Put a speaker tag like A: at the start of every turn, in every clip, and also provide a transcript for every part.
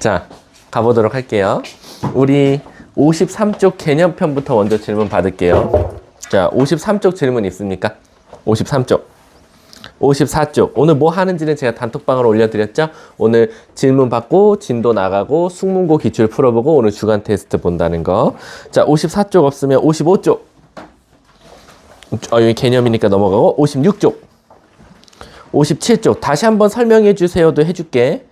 A: 자, 가보도록 할게요. 우리 53쪽 개념편부터 먼저 질문 받을게요. 자, 53쪽 질문 있습니까? 53쪽. 54쪽. 오늘 뭐 하는지는 제가 단톡방으로 올려드렸죠? 오늘 질문 받고 진도 나가고 숙문고 기출 풀어보고 오늘 주간 테스트 본다는 거. 자, 54쪽 없으면 55쪽. 여기 개념이니까 넘어가고 56쪽. 57쪽. 다시 한번 설명해 주세요도 해줄게.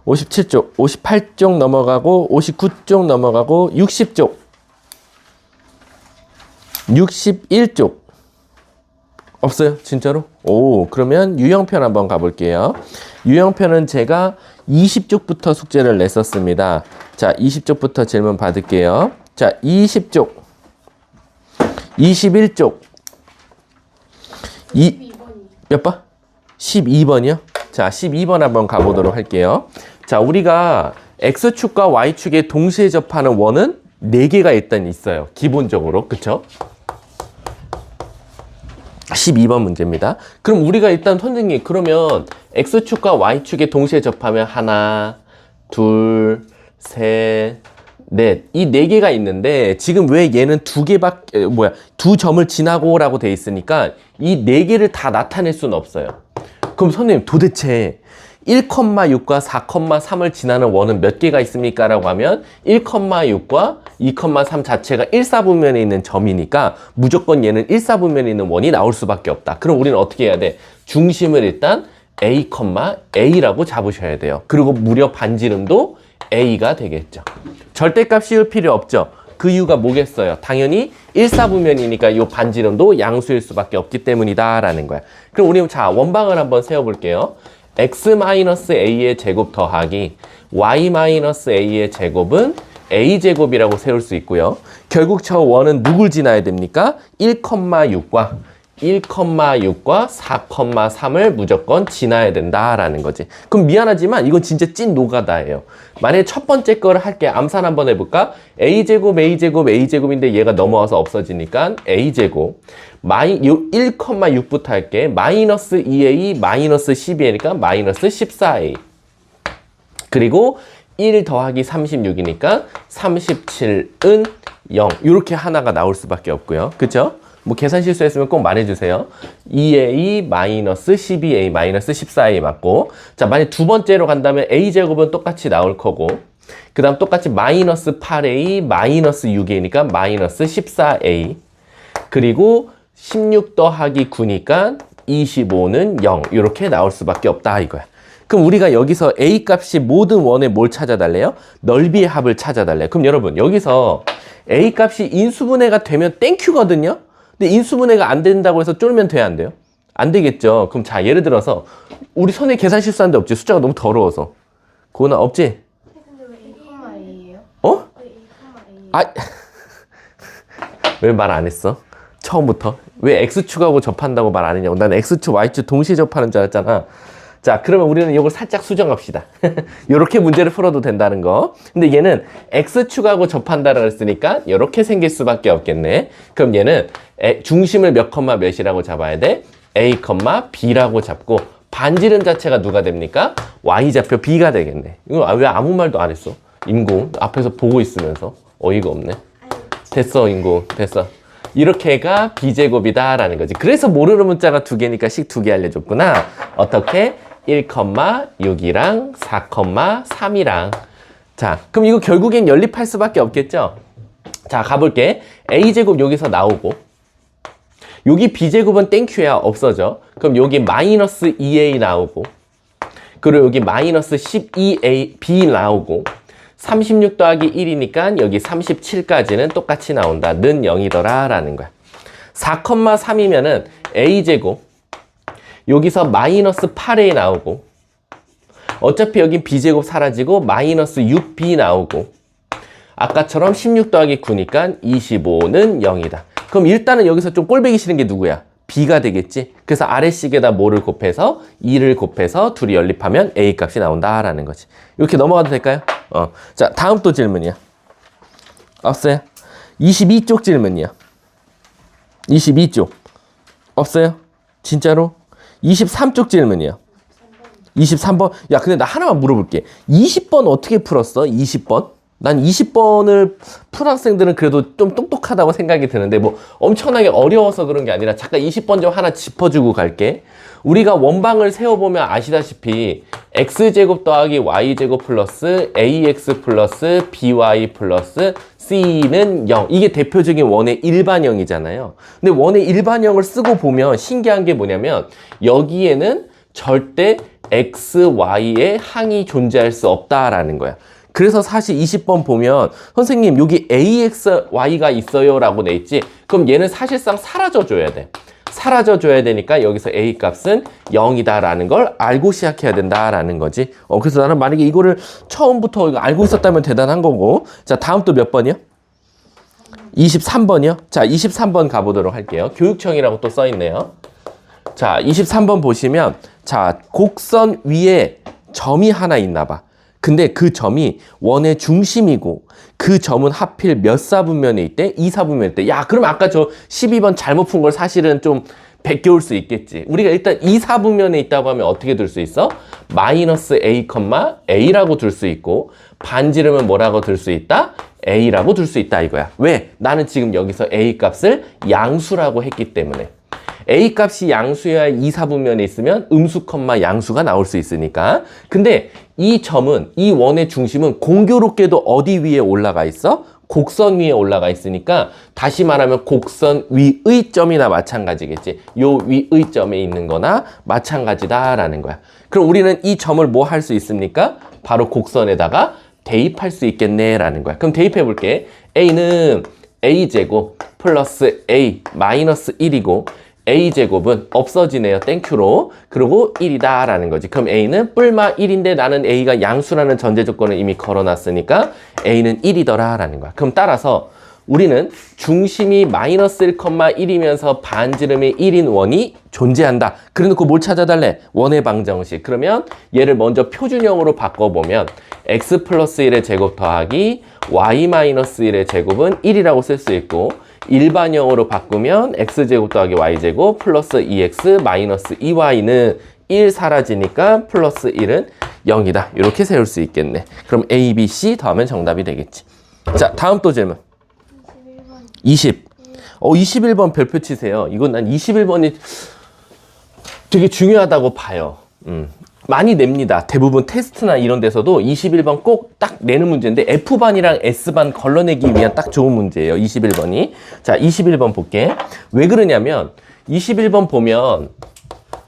A: 57쪽. 58쪽 넘어가고 59쪽 넘어가고 60쪽. 61쪽. 없어요? 진짜로? 오, 그러면 유형편 한번 가볼게요. 유형편은 제가 20쪽부터 숙제를 냈었습니다. 자, 20쪽부터 질문 받을게요. 자, 20쪽. 21쪽. 몇 번? 12번이요? 자, 12번 한번 가보도록 할게요. 자, 우리가 X축과 Y축에 동시에 접하는 원은 4개가 일단 있어요. 기본적으로. 그쵸? 12번 문제입니다. 그럼 우리가 일단 선생님 그러면 X축과 Y축에 동시에 접하면 하나, 둘, 셋, 넷. 이 4개가 있는데 지금 왜 얘는 두 점을 지나고 라고 돼 있으니까 이 4개를 다 나타낼 수는 없어요. 그럼 선생님 도대체 1,6과 4,3을 지나는 원은 몇 개가 있습니까? 라고 하면 1,6과 2,3 자체가 1사분면에 있는 점이니까 무조건 얘는 1사분면에 있는 원이 나올 수밖에 없다. 그럼 우리는 어떻게 해야 돼? 중심을 일단 A, A라고 잡으셔야 돼요. 그리고 무려 반지름도 A가 되겠죠. 절대값 씌울 필요 없죠. 그 이유가 뭐겠어요? 당연히 1사분면이니까 이 반지름도 양수일 수밖에 없기 때문이다 라는 거야. 그럼 우리 자 원방을 한번 세워볼게요. x-a의 제곱 더하기 y-a의 제곱은 a제곱이라고 세울 수 있고요. 결국 저 원은 누굴 지나야 됩니까? 1,6과 4,3을 무조건 지나야 된다라는 거지. 그럼 미안하지만 이건 진짜 찐 노가다예요. 만약에 첫 번째 거를 할게. 암산 한번 해볼까? a제곱인데 얘가 넘어와서 없어지니까 a제곱 1,6부터 할게. 마이너스 2a 마이너스 12a니까 마이너스 14a 그리고 1 더하기 36이니까 37은 0 이렇게 하나가 나올 수밖에 없고요. 그쵸? 뭐 계산 실수했으면 꼭 말해주세요. 2a 마이너스 12a 마이너스 14a 맞고, 자 만약 두 번째로 간다면 a제곱은 똑같이 나올 거고, 그 다음 똑같이 마이너스 8a 마이너스 6a니까 마이너스 14a 그리고 16 더하기 9니까 25는 0 이렇게 나올 수밖에 없다 이거야. 그럼 우리가 여기서 a 값이 모든 원에 뭘 찾아달래요? 넓이의 합을 찾아달래요. 그럼 여러분 여기서 a 값이 인수분해가 되면 땡큐거든요. 근데 인수분해가 안 된다고 해서 쫄면 돼야 안 돼요? 안 되겠죠. 그럼 자 예를 들어서 우리 손에 계산 실수한 데 없지? 숫자가 너무 더러워서. 그거는 없지?
B: 근데 왜 A,A예요?
A: 어?
B: 왜 A,A예요?
A: 아, 왜 말 안 했어? 처음부터? 왜 X축하고 접한다고 말 안 했냐고. 난 X축, Y축 동시에 접하는 줄 알았잖아. 자, 그러면 우리는 이걸 살짝 수정합시다. 이렇게 문제를 풀어도 된다는 거. 근데 얘는 X축하고 접한다라고 했으니까 이렇게 생길 수밖에 없겠네. 그럼 얘는 중심을 몇 컴마 몇이라고 잡아야 돼? A, B라고 잡고 반지름 자체가 누가 됩니까? Y좌표 B가 되겠네. 이거 왜 아무 말도 안 했어? 인공 앞에서 보고 있으면서 어이가 없네. 됐어 인공 됐어. 이렇게가 B제곱이다 라는 거지. 그래서 모르는 문자가 2개니까 식 2개 알려줬구나. 어떻게? 1,6이랑 4,3이랑 자 그럼 이거 결국엔 연립할 수밖에 없겠죠. 자 가볼게. A제곱 여기서 나오고 여기 B제곱은 땡큐야 없어져. 그럼 여기 마이너스 2A 나오고 그리고 여기 마이너스 12A B 나오고 36 더하기 1이니까 여기 37까지는 똑같이 나온다. 는 0이더라 라는 거야. 4,3이면은 A제곱 여기서 마이너스 8A 나오고 어차피 여기 B제곱 사라지고 마이너스 6B 나오고 아까처럼 16 더하기 9니까 25는 0이다. 그럼 일단은 여기서 좀 꼴보기 싫은 게 누구야? B가 되겠지? 그래서 아래식에다 뭐를 곱해서 2를 곱해서 둘이 연립하면 A 값이 나온다라는 거지. 이렇게 넘어가도 될까요? 자, 다음 또 질문이야. 없어요? 22쪽 질문이야. 22쪽. 없어요? 진짜로? 23쪽 질문이야. 23번. 야, 근데 나 하나만 물어볼게. 20번 어떻게 풀었어? 20번? 난 20번을 푼 학생들은 그래도 좀 똑똑하다고 생각이 드는데 뭐 엄청나게 어려워서 그런 게 아니라 잠깐 20번 좀 하나 짚어주고 갈게. 우리가 원방을 세워보면 아시다시피 x제곱 더하기 y제곱 플러스 ax 플러스 by 플러스 c는 0. 이게 대표적인 원의 일반형이잖아요. 근데 원의 일반형을 쓰고 보면 신기한 게 뭐냐면 여기에는 절대 x, y의 항이 존재할 수 없다라는 거야. 그래서 사실 20번 보면 선생님 여기 ax, y가 있어요 라고 돼 있지. 그럼 얘는 사실상 사라져 줘야 돼. 사라져 줘야 되니까 여기서 a 값은 0이다 라는 걸 알고 시작해야 된다 라는 거지. 그래서 나는 만약에 이거를 처음부터 알고 있었다면 대단한 거고. 자, 다음 또 몇 번이요? 23번이요? 자, 23번 가보도록 할게요. 교육청이라고 또 써있네요. 자, 23번 보시면 자, 곡선 위에 점이 하나 있나 봐. 근데 그 점이 원의 중심이고 그 점은 하필 몇 사분면에 있대? 2사분면에 있대. 야, 그럼 아까 저 12번 잘못 푼 걸 사실은 좀 베껴올 수 있겠지. 우리가 일단 2사분면에 있다고 하면 어떻게 둘 수 있어? 마이너스 a, a라고 둘 수 있고 반지름은 뭐라고 둘 수 있다? a라고 둘 수 있다 이거야. 왜? 나는 지금 여기서 a 값을 양수라고 했기 때문에. a 값이 양수여야 2사분면에 있으면 음수, 양수가 나올 수 있으니까. 근데 이 점은, 이 원의 중심은 공교롭게도 어디 위에 올라가 있어? 곡선 위에 올라가 있으니까 다시 말하면 곡선 위의 점이나 마찬가지겠지. 요 위의 점에 있는 거나 마찬가지다라는 거야. 그럼 우리는 이 점을 뭐 할 수 있습니까? 바로 곡선에다가 대입할 수 있겠네 라는 거야. 그럼 대입해 볼게. a는 a제곱 플러스 a 마이너스 1이고 a제곱은 없어지네요. 땡큐로. 그리고 1이다 라는 거지. 그럼 a는 뿔마 1인데 나는 a가 양수라는 전제 조건을 이미 걸어놨으니까 a는 1이더라 라는 거야. 그럼 따라서 우리는 중심이 마이너스 1,1이면서 반지름이 1인 원이 존재한다. 그래놓고 뭘 찾아달래? 원의 방정식. 그러면 얘를 먼저 표준형으로 바꿔보면 x 플러스 1의 제곱 더하기 y 마이너스 1의 제곱은 1이라고 쓸 수 있고 일반형으로 바꾸면 x제곱 더하기 y제곱 플러스 2x 마이너스 2y는 1 사라지니까 플러스 1은 0이다. 이렇게 세울 수 있겠네. 그럼 a, b, c 더하면 정답이 되겠지. 자, 다음 또 질문. 20. 21번 별표 치세요. 이건 난 21번이 되게 중요하다고 봐요. 많이 냅니다. 대부분 테스트나 이런 데서도 21번 꼭 딱 내는 문제인데 F반이랑 S반 걸러내기 위한 딱 좋은 문제예요. 21번이. 자, 21번 볼게. 왜 그러냐면 21번 보면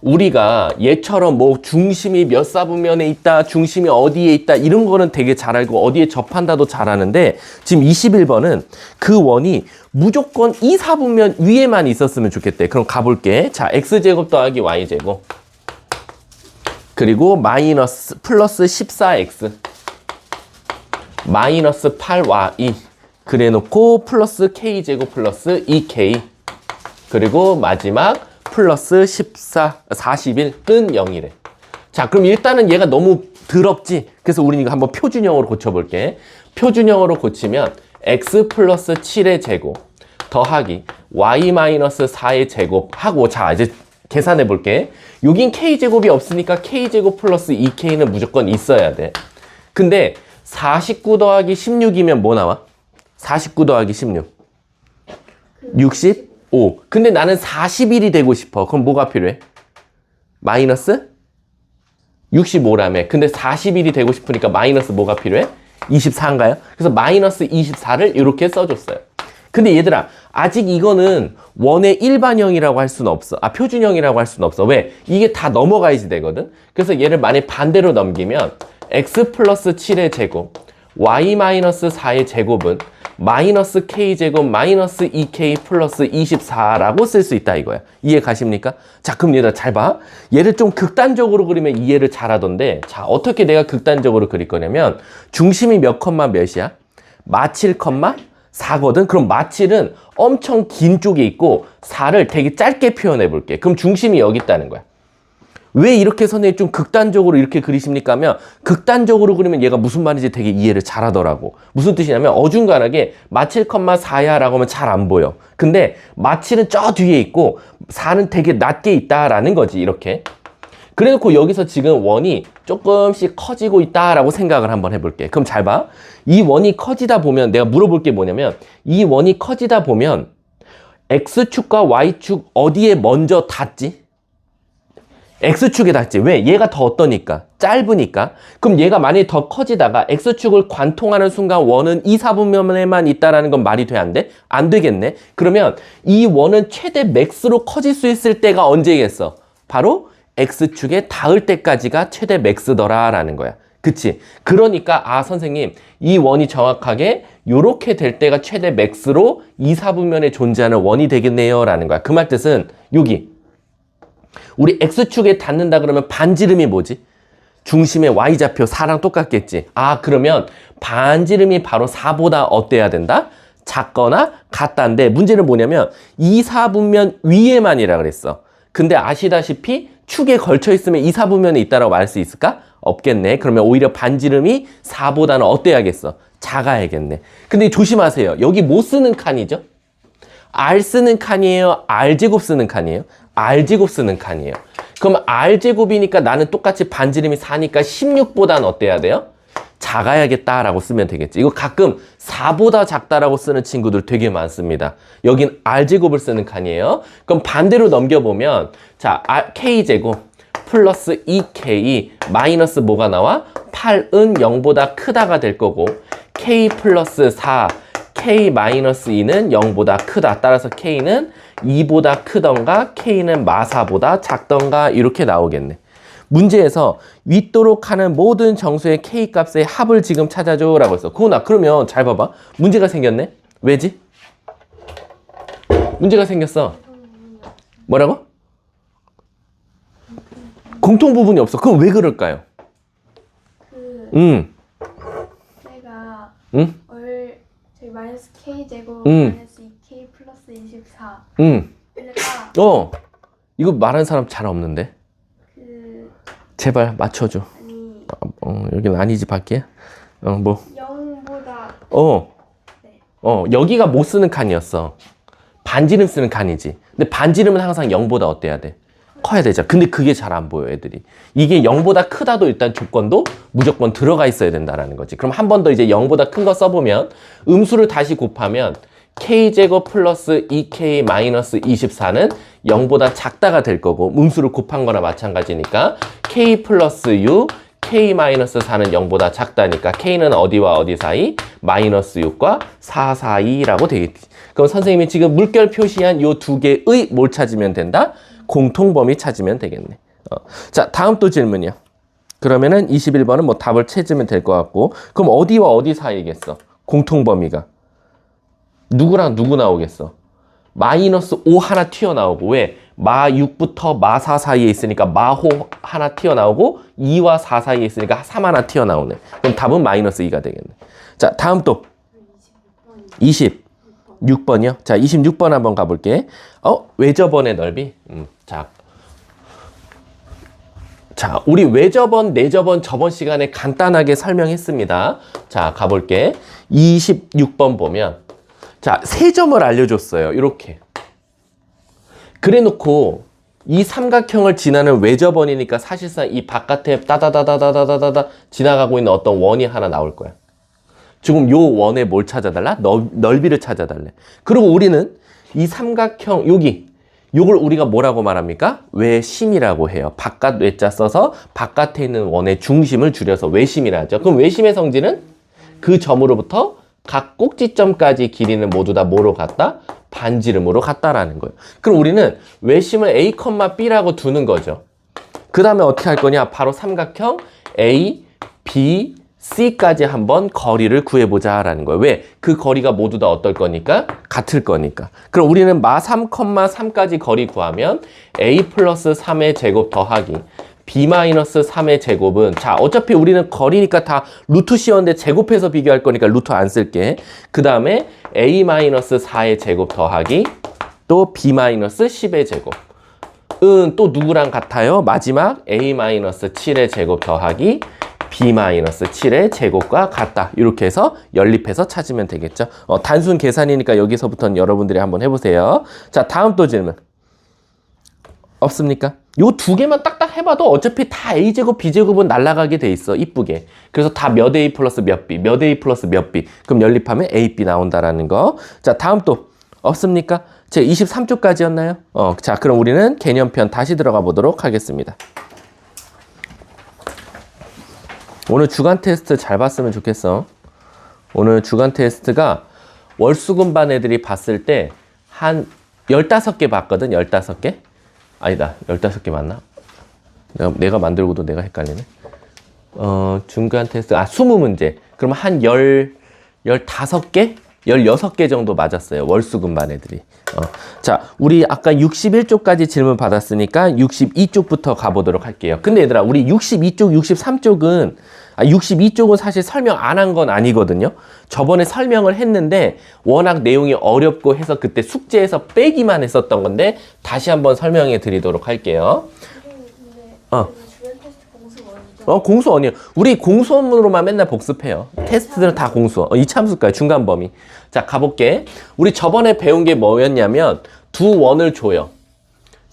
A: 우리가 얘처럼 뭐 중심이 몇 사분면에 있다, 중심이 어디에 있다 이런 거는 되게 잘 알고 어디에 접한다도 잘 아는데 지금 21번은 그 원이 무조건 2사분면 위에만 있었으면 좋겠대. 그럼 가볼게. 자, x제곱 더하기 y제곱 그리고 마이너스 플러스 14x 마이너스 8y 그래놓고 플러스 k제곱 플러스 2k 그리고 마지막 플러스 41은 0이래. 자, 그럼 일단은 얘가 너무 더럽지? 그래서 우리는 이거 한번 표준형으로 고쳐볼게. 표준형으로 고치면 x 플러스 7의 제곱 더하기 y 마이너스 4의 제곱 하고 자, 이제 계산해 볼게. 여긴 k제곱이 없으니까 k제곱 플러스 2k는 무조건 있어야 돼. 근데 49 더하기 16이면 뭐 나와? 49 더하기 16. 65. 근데 나는 41이 되고 싶어. 그럼 뭐가 필요해? 마이너스 65라며. 근데 41이 되고 싶으니까 마이너스 뭐가 필요해? 24인가요? 그래서 마이너스 24를 이렇게 써줬어요. 근데 얘들아, 아직 이거는 원의 일반형이라고 할 수는 없어. 표준형이라고 할 수는 없어. 왜? 이게 다 넘어가야지 되거든? 그래서 얘를 만약 반대로 넘기면 x 플러스 7의 제곱, y 마이너스 4의 제곱은 마이너스 k제곱 마이너스 2k 플러스 24라고 쓸 수 있다 이거야. 이해 가십니까? 자, 그럼 얘들아 잘 봐. 얘를 좀 극단적으로 그리면 이해를 잘하던데 자, 어떻게 내가 극단적으로 그릴 거냐면 중심이 몇 컴마 몇이야? 마7 컴마 4거든? 그럼 마7은 엄청 긴 쪽에 있고 4를 되게 짧게 표현해 볼게. 그럼 중심이 여기 있다는 거야. 왜 이렇게 선생님 좀 극단적으로 이렇게 그리십니까 하면 극단적으로 그리면 얘가 무슨 말인지 되게 이해를 잘하더라고. 무슨 뜻이냐면 어중간하게 마7, 4야 라고 하면 잘 안 보여. 근데 마7은 저 뒤에 있고 4는 되게 낮게 있다라는 거지. 이렇게. 그래놓고 여기서 지금 원이 조금씩 커지고 있다라고 생각을 한번 해볼게. 그럼 잘 봐. 이 원이 커지다 보면 내가 물어볼 게 뭐냐면 이 원이 커지다 보면 X축과 Y축 어디에 먼저 닿지? X축에 닿지. 왜? 얘가 더 어떠니까? 짧으니까. 그럼 얘가 만약에 더 커지다가 X축을 관통하는 순간 원은 이 사분면에만 있다라는 건 말이 돼? 안 돼? 안 되겠네. 그러면 이 원은 최대 맥스로 커질 수 있을 때가 언제겠어? 바로 X축에 닿을 때까지가 최대 맥스더라 라는 거야. 그치? 그러니까 선생님 이 원이 정확하게 요렇게 될 때가 최대 맥스로 이 사분면에 존재하는 원이 되겠네요 라는 거야. 그 말 뜻은 여기 우리 X축에 닿는다 그러면 반지름이 뭐지? 중심의 Y좌표 4랑 똑같겠지. 그러면 반지름이 바로 4보다 어때야 된다? 작거나 같다인데 문제는 뭐냐면 이 사분면 위에만이라 그랬어. 근데 아시다시피 축에 걸쳐 있으면 이 사분면에 있다라고 말할 수 있을까? 없겠네. 그러면 오히려 반지름이 4보다는 어때야겠어? 작아야겠네. 근데 조심하세요. 여기 뭐 쓰는 칸이죠? R 쓰는 칸이에요? R제곱 쓰는 칸이에요? R제곱 쓰는 칸이에요. 그럼 R제곱이니까 나는 똑같이 반지름이 4니까 16보다는 어때야 돼요? 작아야겠다라고 쓰면 되겠지. 이거 가끔 4보다 작다라고 쓰는 친구들 되게 많습니다. 여긴 R제곱을 쓰는 칸이에요. 그럼 반대로 넘겨보면 자, K제곱 플러스 2K 마이너스 뭐가 나와? 8은 0보다 크다가 될 거고 K 플러스 4 K 마이너스 2는 0보다 크다. 따라서 K는 2보다 크던가 K는 마사보다 작던가 이렇게 나오겠네. 문제에서 윗도록 하는 모든 정수의 K 값의 합을 지금 찾아줘 라고 했어. 그러면 잘 봐봐. 문제가 생겼네. 왜지? 문제가 생겼어. 뭐라고? 공통 부분이 없어. 그럼 왜 그럴까요?
B: 제가
A: 응?
B: 저희 마이너스 K 제곱
A: 응.
B: 마이너스 2K 플러스 24
A: 응.
B: 얘가
A: 이거 말하는 사람 잘 없는데. 제발 맞춰줘.
B: 아니
A: 여기는 아니지 밖에. 뭐.
B: 0보다
A: 여기가 못 쓰는 칸이었어. 반지름 쓰는 칸이지. 근데 반지름은 항상 0보다 어때야 돼? 커야 되죠. 근데 그게 잘 안 보여 애들이. 이게 0보다 크다도 일단 조건도 무조건 들어가 있어야 된다라는 거지. 그럼 한 번 더 이제 0보다 큰 거 써보면 음수를 다시 곱하면 K제곱 플러스 2K 마이너스 24는 0보다 작다가 될 거고 음수를 곱한 거나 마찬가지니까 K 플러스 U K 마이너스 4는 0보다 작다니까 K는 어디와 어디 사이? 마이너스 6과 4 사이라고 되겠지. 그럼 선생님이 지금 물결 표시한 요 두 개의 뭘 찾으면 된다? 공통범위 찾으면 되겠네. 자, 다음 또 질문이요. 그러면은 21번은 뭐 답을 찾으면 될 것 같고 그럼 어디와 어디 사이겠어? 공통범위가. 누구랑 누구 나오겠어? 마이너스 5 하나 튀어나오고 왜? 마 6부터 마 4 사이에 있으니까 마호 하나 튀어나오고 2와 4 사이에 있으니까 3 하나 튀어나오네. 그럼 답은 마이너스 2가 되겠네. 자, 다음 또 26번이요. 자, 26번 한번 가볼게. 외접원의 넓이. 자, 우리 외접원, 내접원 저번 시간에 간단하게 설명했습니다. 자, 가볼게. 26번 보면 자, 세 점을 알려줬어요. 이렇게. 그래 놓고 이 삼각형을 지나는 외접원이니까 사실상 이 바깥에 따다다다다다다다 지나가고 있는 어떤 원이 하나 나올 거야. 지금 요 원에 뭘 찾아달라? 넓이를 찾아달래. 그리고 우리는 이 삼각형 요걸 우리가 뭐라고 말합니까? 외심이라고 해요. 바깥 외자 써서 바깥에 있는 원의 중심을 줄여서 외심이라 하죠. 그럼 외심의 성질은 그 점으로부터 각 꼭지점까지 길이는 모두 다 뭐로 같다? 반지름으로 같다라는 거예요. 그럼 우리는 외심을 A, B라고 두는 거죠. 그 다음에 어떻게 할 거냐? 바로 삼각형 A, B, C까지 한번 거리를 구해보자라는 거예요. 왜? 그 거리가 모두 다 어떨 거니까? 같을 거니까. 그럼 우리는 마 3, 3까지 거리 구하면 A 플러스 3의 제곱 더하기 B 마이너스 3의 제곱은 자 어차피 우리는 거리니까 다 루트 씌웠는데 제곱해서 비교할 거니까 루트 안 쓸게. 그 다음에 A 마이너스 4의 제곱 더하기 또 B 마이너스 10의 제곱 또 누구랑 같아요? 마지막 A 마이너스 7의 제곱 더하기 B 마이너스 7의 제곱과 같다. 이렇게 해서 연립해서 찾으면 되겠죠. 단순 계산이니까 여기서부터는 여러분들이 한번 해보세요. 자, 다음 또 질문. 없습니까? 요 두 개만 딱딱 해봐도 어차피 다 a제곱 b제곱은 날아가게 돼 있어. 이쁘게. 그래서 다 몇 a 플러스 몇 b, 몇 a 플러스 몇 b. 그럼 연립하면 a, b 나온다라는 거. 자, 다음 또 없습니까? 제 23쪽까지였나요? 자, 그럼 우리는 개념편 다시 들어가 보도록 하겠습니다. 오늘 주간 테스트 잘 봤으면 좋겠어. 오늘 주간 테스트가 월수금반 애들이 봤을 때 한 15개 봤거든. 15개? 아니다. 15개 맞나? 내가 만들고도 내가 헷갈리네. 중간 테스트 20문제. 그럼 한 15개? 16개 정도 맞았어요. 월수금반 애들이. 자, 우리 아까 61쪽까지 질문 받았으니까 62쪽부터 가보도록 할게요. 근데 얘들아, 우리 62쪽, 63쪽은 62쪽은 사실 설명 안 한 건 아니거든요. 저번에 설명을 했는데 워낙 내용이 어렵고 해서 그때 숙제에서 빼기만 했었던 건데 다시 한번 설명해 드리도록 할게요.
B: 근데 주변 테스트 공수원이죠?
A: 공수원이요. 우리 공수원으로만 맨날 복습해요. 테스트들은 다 공수원. 이참수까지 중간 범위. 자, 가볼게. 우리 저번에 배운 게 뭐였냐면 두 원을 줘요.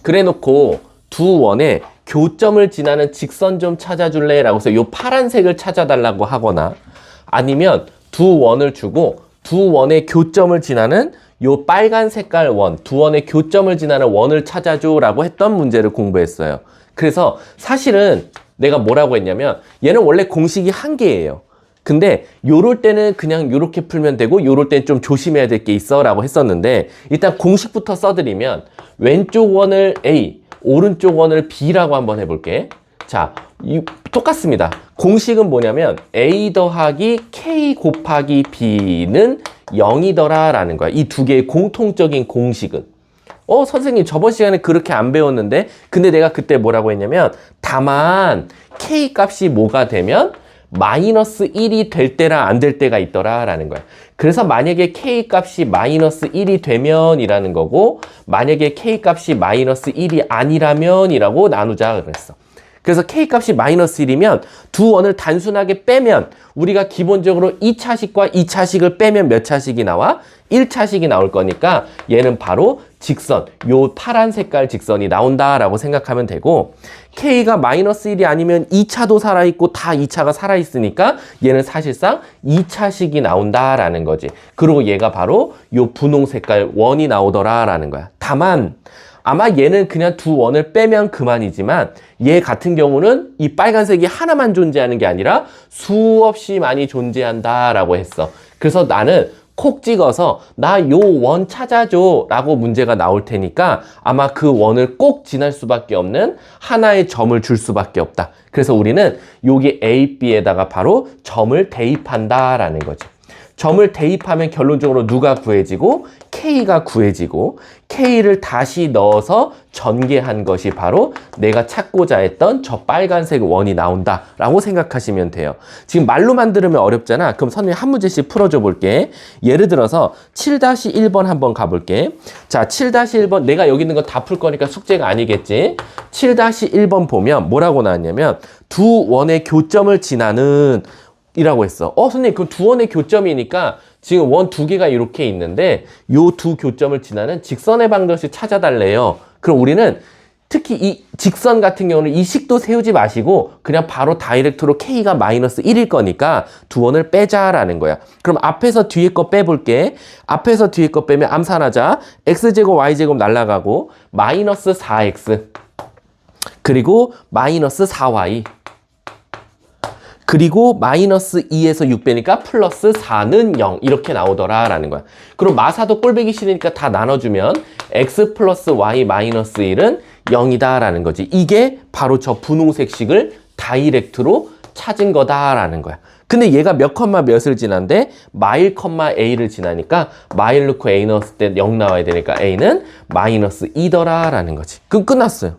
A: 그래 놓고 두 원에 교점을 지나는 직선 좀 찾아줄래? 라고 해서 요 파란색을 찾아달라고 하거나 아니면 두 원을 주고 두 원의 교점을 지나는 요 빨간 색깔 원, 두 원의 교점을 지나는 원을 찾아줘 라고 했던 문제를 공부했어요. 그래서 사실은 내가 뭐라고 했냐면 얘는 원래 공식이 한 개예요. 근데 요럴 때는 그냥 요렇게 풀면 되고 요럴 때는 좀 조심해야 될 게 있어 라고 했었는데 일단 공식부터 써드리면 왼쪽 원을 A, 오른쪽 원을 B라고 한번 해볼게. 자, 똑같습니다. 공식은 뭐냐면 A 더하기 K 곱하기 B는 0이더라 라는 거야. 이 두 개의 공통적인 공식은. 선생님 저번 시간에 그렇게 안 배웠는데 근데 내가 그때 뭐라고 했냐면 다만 K 값이 뭐가 되면 마이너스 1이 될 때랑 안 될 때가 있더라 라는 거야. 그래서 만약에 K 값이 마이너스 1이 되면 이라는 거고 만약에 K 값이 마이너스 1이 아니라면 이라고 나누자 그랬어. 그래서 K 값이 마이너스 1이면 두 원을 단순하게 빼면 우리가 기본적으로 2차식과 2차식을 빼면 몇 차식이 나와? 1차식이 나올 거니까 얘는 바로 직선, 요 파란 색깔 직선이 나온다라고 생각하면 되고 K가 마이너스 1이 아니면 2차도 살아있고 다 2차가 살아있으니까 얘는 사실상 2차식이 나온다라는 거지. 그리고 얘가 바로 요 분홍 색깔 원이 나오더라라는 거야. 다만 아마 얘는 그냥 두 원을 빼면 그만이지만 얘 같은 경우는 이 빨간색이 하나만 존재하는 게 아니라 수없이 많이 존재한다라고 했어. 그래서 나는 콕 찍어서 나 요 원 찾아줘 라고 문제가 나올 테니까 아마 그 원을 꼭 지날 수밖에 없는 하나의 점을 줄 수밖에 없다. 그래서 우리는 여기 A, B에다가 바로 점을 대입한다라는 거지. 점을 대입하면 결론적으로 누가 구해지고 K가 구해지고 K를 다시 넣어서 전개한 것이 바로 내가 찾고자 했던 저 빨간색 원이 나온다라고 생각하시면 돼요. 지금 말로만 들으면 어렵잖아. 그럼 선생님 한 문제씩 풀어줘 볼게. 예를 들어서 7-1번 한번 가볼게. 자, 7-1번 내가 여기 있는 거 다 풀 거니까 숙제가 아니겠지. 7-1번 보면 뭐라고 나왔냐면 두 원의 교점을 지나는 이라고 했어. 선생님 그럼 두 원의 교점이니까 지금 원 두 개가 이렇게 있는데 요 두 교점을 지나는 직선의 방정식 찾아달래요. 그럼 우리는 특히 이 직선 같은 경우는 이 식도 세우지 마시고 그냥 바로 다이렉트로 K가 마이너스 1일 거니까 두 원을 빼자라는 거야. 그럼 앞에서 뒤에 거 빼볼게. 앞에서 뒤에 거 빼면 암산하자. X제곱 Y제곱 날라가고 마이너스 4X 그리고 마이너스 4Y 그리고 마이너스 2에서 6 빼니까 플러스 4는 0 이렇게 나오더라라는 거야. 그럼 마사도 꼴배기 싫으니까 다 나눠주면 x 플러스 y 마이너스 1은 0이다라는 거지. 이게 바로 저 분홍색 식을 다이렉트로 찾은 거다라는 거야. 근데 얘가 몇 컴마 몇을 지난데 마일 컴마 a를 지나니까 마일 넣고 a 넣었을 때 0 나와야 되니까 a는 마이너스 2더라라는 거지. 그럼 끝났어요.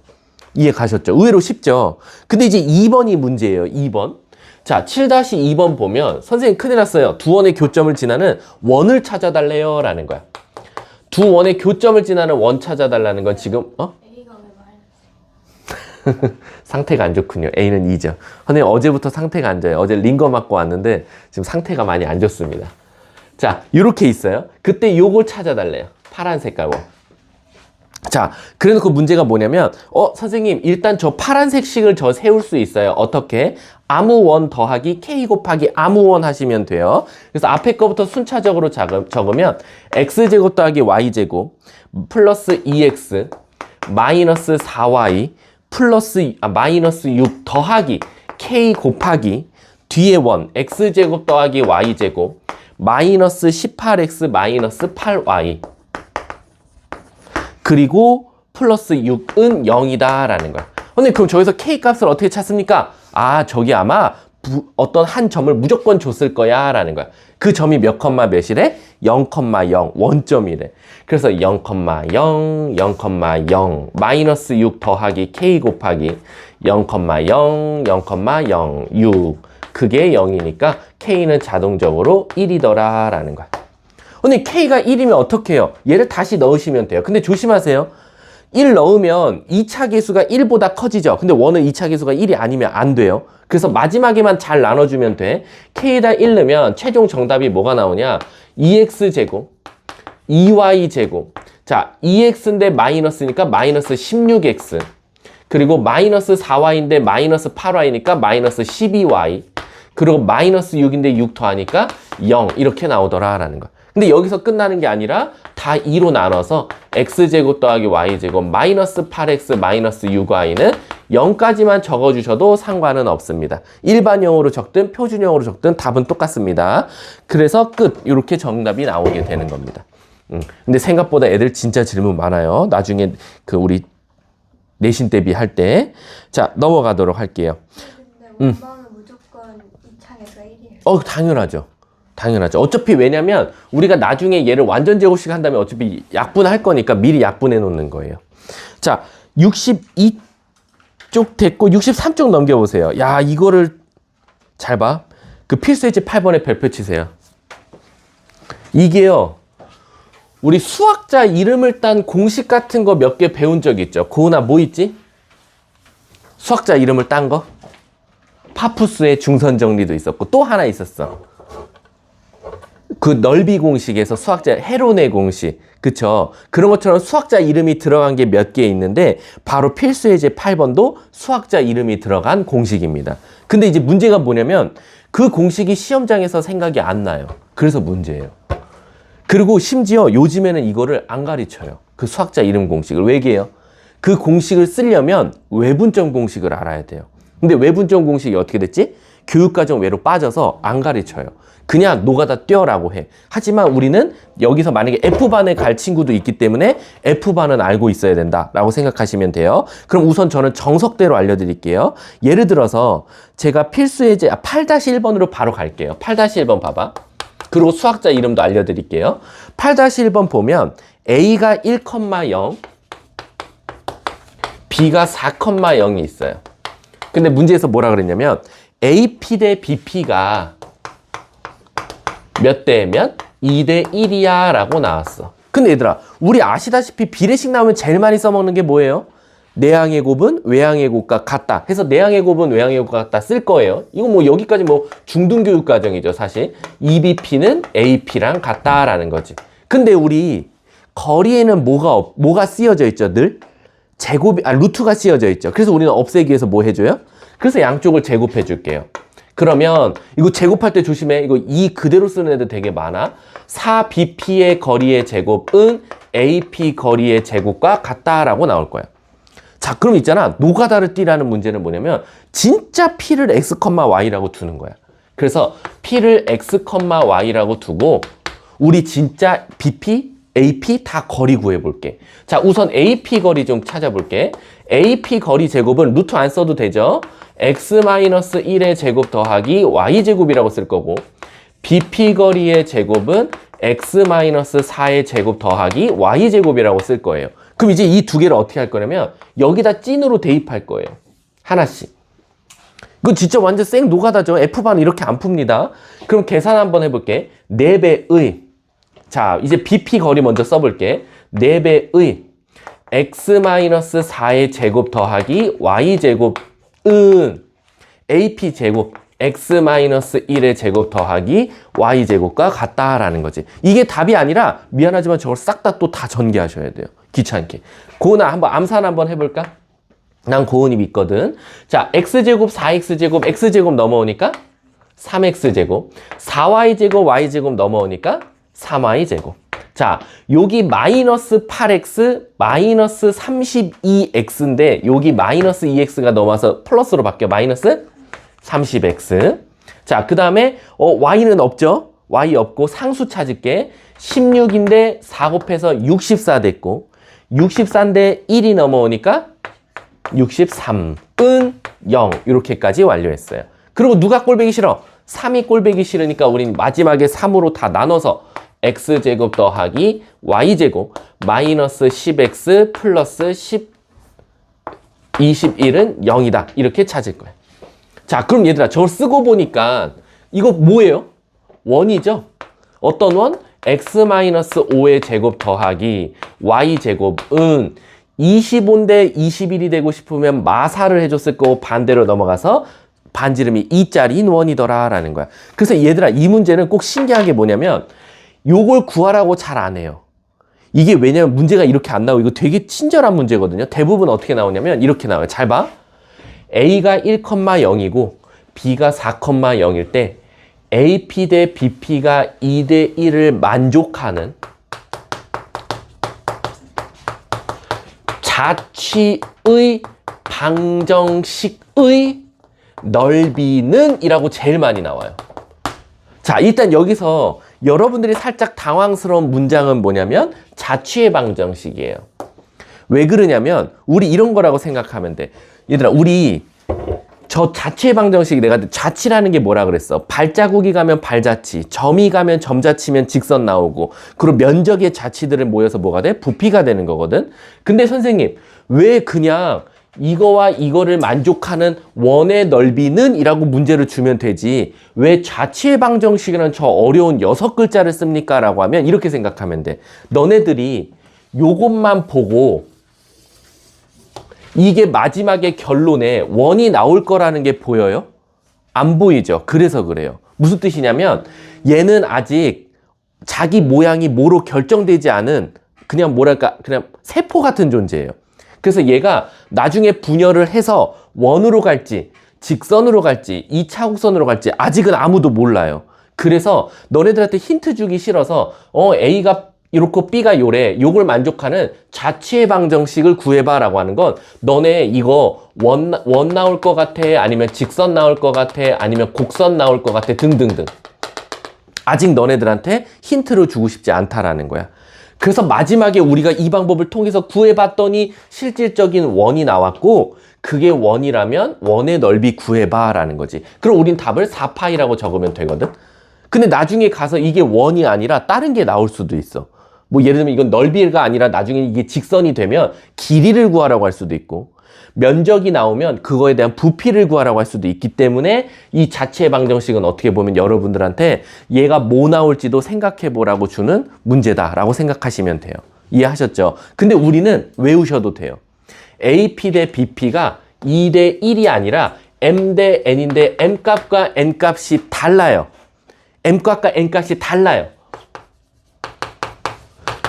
A: 이해 가셨죠? 의외로 쉽죠? 근데 이제 2번이 문제예요. 2번. 자, 7-2번 보면 선생님 큰일 났어요. 두 원의 교점을 지나는 원을 찾아달래요 라는 거야. 두 원의 교점을 지나는 원 찾아달라는 건 지금
B: A가 왜 마이너스?
A: 상태가 안 좋군요. A는 2죠. 선생님 어제부터 상태가 안 좋아요. 어제 링거 맞고 왔는데 지금 상태가 많이 안 좋습니다. 자, 이렇게 있어요. 그때 요걸 찾아달래요. 파란 색깔 원. 자, 그래서 그 문제가 뭐냐면, 선생님, 일단 저 파란색 식을 저 세울 수 있어요. 어떻게? 아무 원 더하기 k 곱하기 아무 원 하시면 돼요. 그래서 앞에 거부터 순차적으로 적으면, x제곱 더하기 y제곱, 플러스 2x, 마이너스 4y, 마이너스 6 더하기 k 곱하기, 뒤에 원, x제곱 더하기 y제곱, 마이너스 18x 마이너스 8y, 그리고 플러스 6은 0이다 라는 거야. 근데 그럼 저기서 k 값을 어떻게 찾습니까? 아, 저기 아마 어떤 한 점을 무조건 줬을 거야 라는 거야. 그 점이 몇 컴마 몇이래? 0,0 원점이래. 그래서 0,0 0,0 마이너스 6 더하기 k 곱하기 0,0 0,0 6 그게 0이니까 k는 자동적으로 1이더라 라는 거야. 근데 k가 1이면 어떻게 해요? 얘를 다시 넣으시면 돼요. 근데 조심하세요. 1 넣으면 2차 계수가 1보다 커지죠. 근데 원은 2차 계수가 1이 아니면 안 돼요. 그래서 마지막에만 잘 나눠주면 돼. k에다 1 넣으면 최종 정답이 뭐가 나오냐? 2x제곱, 2y제곱. 자, 2x인데 마이너스니까 마이너스 16x. 그리고 마이너스 4y인데 마이너스 8y니까 마이너스 12y. 그리고 마이너스 6인데 6 더하니까 0 이렇게 나오더라 라는 거야. 근데 여기서 끝나는 게 아니라 다 2로 나눠서 x제곱 더하기 y제곱 마이너스 8x 마이너스 6y는 0까지만 적어주셔도 상관은 없습니다. 일반형으로 적든 표준형으로 적든 답은 똑같습니다. 그래서 끝 이렇게 정답이 나오게 되는 겁니다. 근데 생각보다 애들 진짜 질문 많아요. 나중에 그 우리 내신 대비할 때. 자, 넘어가도록 할게요.
B: 근데 원방은 무조건 2차에서 1이에요.
A: 당연하죠. 당연하죠. 어차피 왜냐면 우리가 나중에 얘를 완전 제곱식 한다면 어차피 약분할 거니까 미리 약분해 놓는 거예요. 자, 62쪽 됐고 63쪽 넘겨보세요. 야, 이거를 잘 봐. 그 필수예제 8번에 별표 치세요. 이게요. 우리 수학자 이름을 딴 공식 같은 거 몇 개 배운 적 있죠? 고은아 뭐 있지? 수학자 이름을 딴 거? 파푸스의 중선 정리도 있었고 또 하나 있었어. 그 넓이 공식에서 수학자 헤론의 공식, 그쵸? 그런 것처럼 수학자 이름이 들어간 게 몇 개 있는데 바로 필수예제 8번도 수학자 이름이 들어간 공식입니다. 근데 이제 문제가 뭐냐면 그 공식이 시험장에서 생각이 안 나요. 그래서 문제예요. 그리고 심지어 요즘에는 이거를 안 가르쳐요. 그 수학자 이름 공식을. 왜게요? 그 공식을 쓰려면 외분점 공식을 알아야 돼요. 근데 외분점 공식이 어떻게 됐지? 교육과정 외로 빠져서 안 가르쳐요. 그냥 노가다 뛰어라고 해. 하지만 우리는 여기서 만약에 F반에 갈 친구도 있기 때문에 F반은 알고 있어야 된다라고 생각하시면 돼요. 그럼 우선 저는 정석대로 알려드릴게요. 예를 들어서 제가 필수예제 8-1번으로 바로 갈게요. 8-1번 봐봐. 그리고 수학자 이름도 알려드릴게요. 8-1번 보면 A가 1,0, B가 4,0이 있어요. 근데 문제에서 뭐라 그랬냐면 AP 대 BP가 몇 대면 2대 1이야 라고 나왔어. 근데 얘들아, 우리 아시다시피 비례식 나오면 제일 많이 써먹는 게 뭐예요? 내항의 곱은 외항의 곱과 같다 해서 내항의 곱은 외항의 곱과 같다 쓸 거예요. 이거 뭐 여기까지 뭐 중등교육 과정이죠. 사실 EBP는 AP랑 같다라는 거지. 근데 우리 거리에는 뭐가 쓰여져 있죠? 늘 루트가 쓰여져 있죠. 그래서 우리는 없애기 위해서 뭐 해줘요? 그래서 양쪽을 제곱해 줄게요. 그러면 이거 제곱할 때 조심해. 이거 2 그대로 쓰는 애들 되게 많아. 4BP의 거리의 제곱은 AP 거리의 제곱과 같다라고 나올 거야. 자, 그럼 있잖아. 노가다를 띠라는 문제는 뭐냐면 진짜 P를 X, Y라고 두는 거야. 그래서 P를 X, Y라고 두고 우리 진짜 BP, AP 다 거리 구해볼게. 자, 우선 AP 거리 좀 찾아볼게. AP 거리 제곱은 루트 안 써도 되죠? X-1의 제곱 더하기 Y제곱이라고 쓸 거고 BP 거리의 제곱은 X-4의 제곱 더하기 Y제곱이라고 쓸 거예요. 그럼 이제 이 두 개를 어떻게 할 거냐면 여기다 찐으로 대입할 거예요. 하나씩. 이거 진짜 완전 생 노가다죠. F반은 이렇게 안 풉니다. 그럼 계산 한번 해볼게. 4배의 자, 이제 BP 거리 먼저 써볼게. 4배의 X-4의 제곱 더하기 Y제곱은 AP제곱 X-1의 제곱 더하기 Y제곱과 같다라는 거지. 이게 답이 아니라 미안하지만 저걸 싹 다 또 다 전개하셔야 돼요. 귀찮게. 고은아 한번 암산 한번 해볼까? 난 고은이 믿거든. 자, x제곱 4x제곱 x제곱 넘어오니까 3x제곱, 4y제곱 y제곱 넘어오니까 3y제곱. 자, 여기 마이너스 8x 마이너스 32x인데 여기 마이너스 2x가 넘어와서 플러스로 바뀌어. 마이너스 30x. 자, 그 다음에 y는 없죠? y 없고 상수 찾을게. 16인데 4 곱해서 64 됐고 64인데 1이 넘어오니까 63은 0 이렇게까지 완료했어요. 그리고 누가 꼴배기 싫어? 3이 꼴배기 싫으니까 우린 마지막에 3으로 다 나눠서 x제곱 더하기 y제곱 마이너스 10x 플러스 21은 0이다. 이렇게 찾을 거야. 자, 그럼 얘들아 저걸 쓰고 보니까 이거 뭐예요? 원이죠? 어떤 원? x-5의 제곱 더하기 y제곱은 25인데 21이 되고 싶으면 마사를 해줬을 거고 반대로 넘어가서 반지름이 2짜리인 원이더라 라는 거야. 그래서 얘들아 이 문제는 꼭 신기한 게 뭐냐면 요걸 구하라고 잘 안 해요. 이게 왜냐면 문제가 이렇게 안 나오고 이거 되게 친절한 문제거든요. 대부분 어떻게 나오냐면 이렇게 나와요. 잘 봐. A가 1,0이고 B가 4,0일 때 AP 대 BP가 2대 1을 만족하는 자취의 방정식의 넓이는 이라고 제일 많이 나와요. 자, 일단 여기서 여러분들이 살짝 당황스러운 문장은 뭐냐면 자취의 방정식이에요. 왜 그러냐면 우리 이런 거라고 생각하면 돼. 얘들아 우리 저 자취의 방정식이 내가 자취라는 게 뭐라 그랬어? 발자국이 가면 발자취, 점이 가면 점자치면 직선 나오고 그리고 면적의 자취들을 모여서 뭐가 돼? 부피가 되는 거거든. 근데 선생님 왜 그냥 이거와 이거를 만족하는 원의 넓이는 이라고 문제를 주면 되지 왜 자취의 방정식이라는 저 어려운 6글자를 씁니까? 라고 하면 이렇게 생각하면 돼. 너네들이 요것만 보고 이게 마지막에 결론에 원이 나올 거라는 게 보여요? 안 보이죠? 그래서 그래요. 무슨 뜻이냐면 얘는 아직 자기 모양이 뭐로 결정되지 않은 그냥 뭐랄까 그냥 세포 같은 존재예요. 그래서 얘가 나중에 분열을 해서 원으로 갈지 직선으로 갈지 2차곡선으로 갈지 아직은 아무도 몰라요. 그래서 너네들한테 힌트 주기 싫어서 A가 이렇고 B가 요래 요걸 만족하는 자취의 방정식을 구해봐 라고 하는 건 너네 이거 원 나올 것 같아 아니면 직선 나올 것 같아 아니면 곡선 나올 것 같아 등등등 아직 너네들한테 힌트를 주고 싶지 않다라는 거야. 그래서 마지막에 우리가 이 방법을 통해서 구해봤더니 실질적인 원이 나왔고 그게 원이라면 원의 넓이 구해봐 라는 거지. 그럼 우린 답을 4파이라고 적으면 되거든. 근데 나중에 가서 이게 원이 아니라 다른 게 나올 수도 있어. 뭐 예를 들면 이건 넓이가 아니라 나중에 이게 직선이 되면 길이를 구하라고 할 수도 있고 면적이 나오면 그거에 대한 부피를 구하라고 할 수도 있기 때문에 이 자체의 방정식은 어떻게 보면 여러분들한테 얘가 뭐 나올지도 생각해 보라고 주는 문제다라고 생각하시면 돼요. 이해하셨죠? 근데 우리는 외우셔도 돼요. AP 대 BP가 2 대 1이 아니라 M 대 N인데 M 값과 N 값이 달라요. M 값과 N 값이 달라요.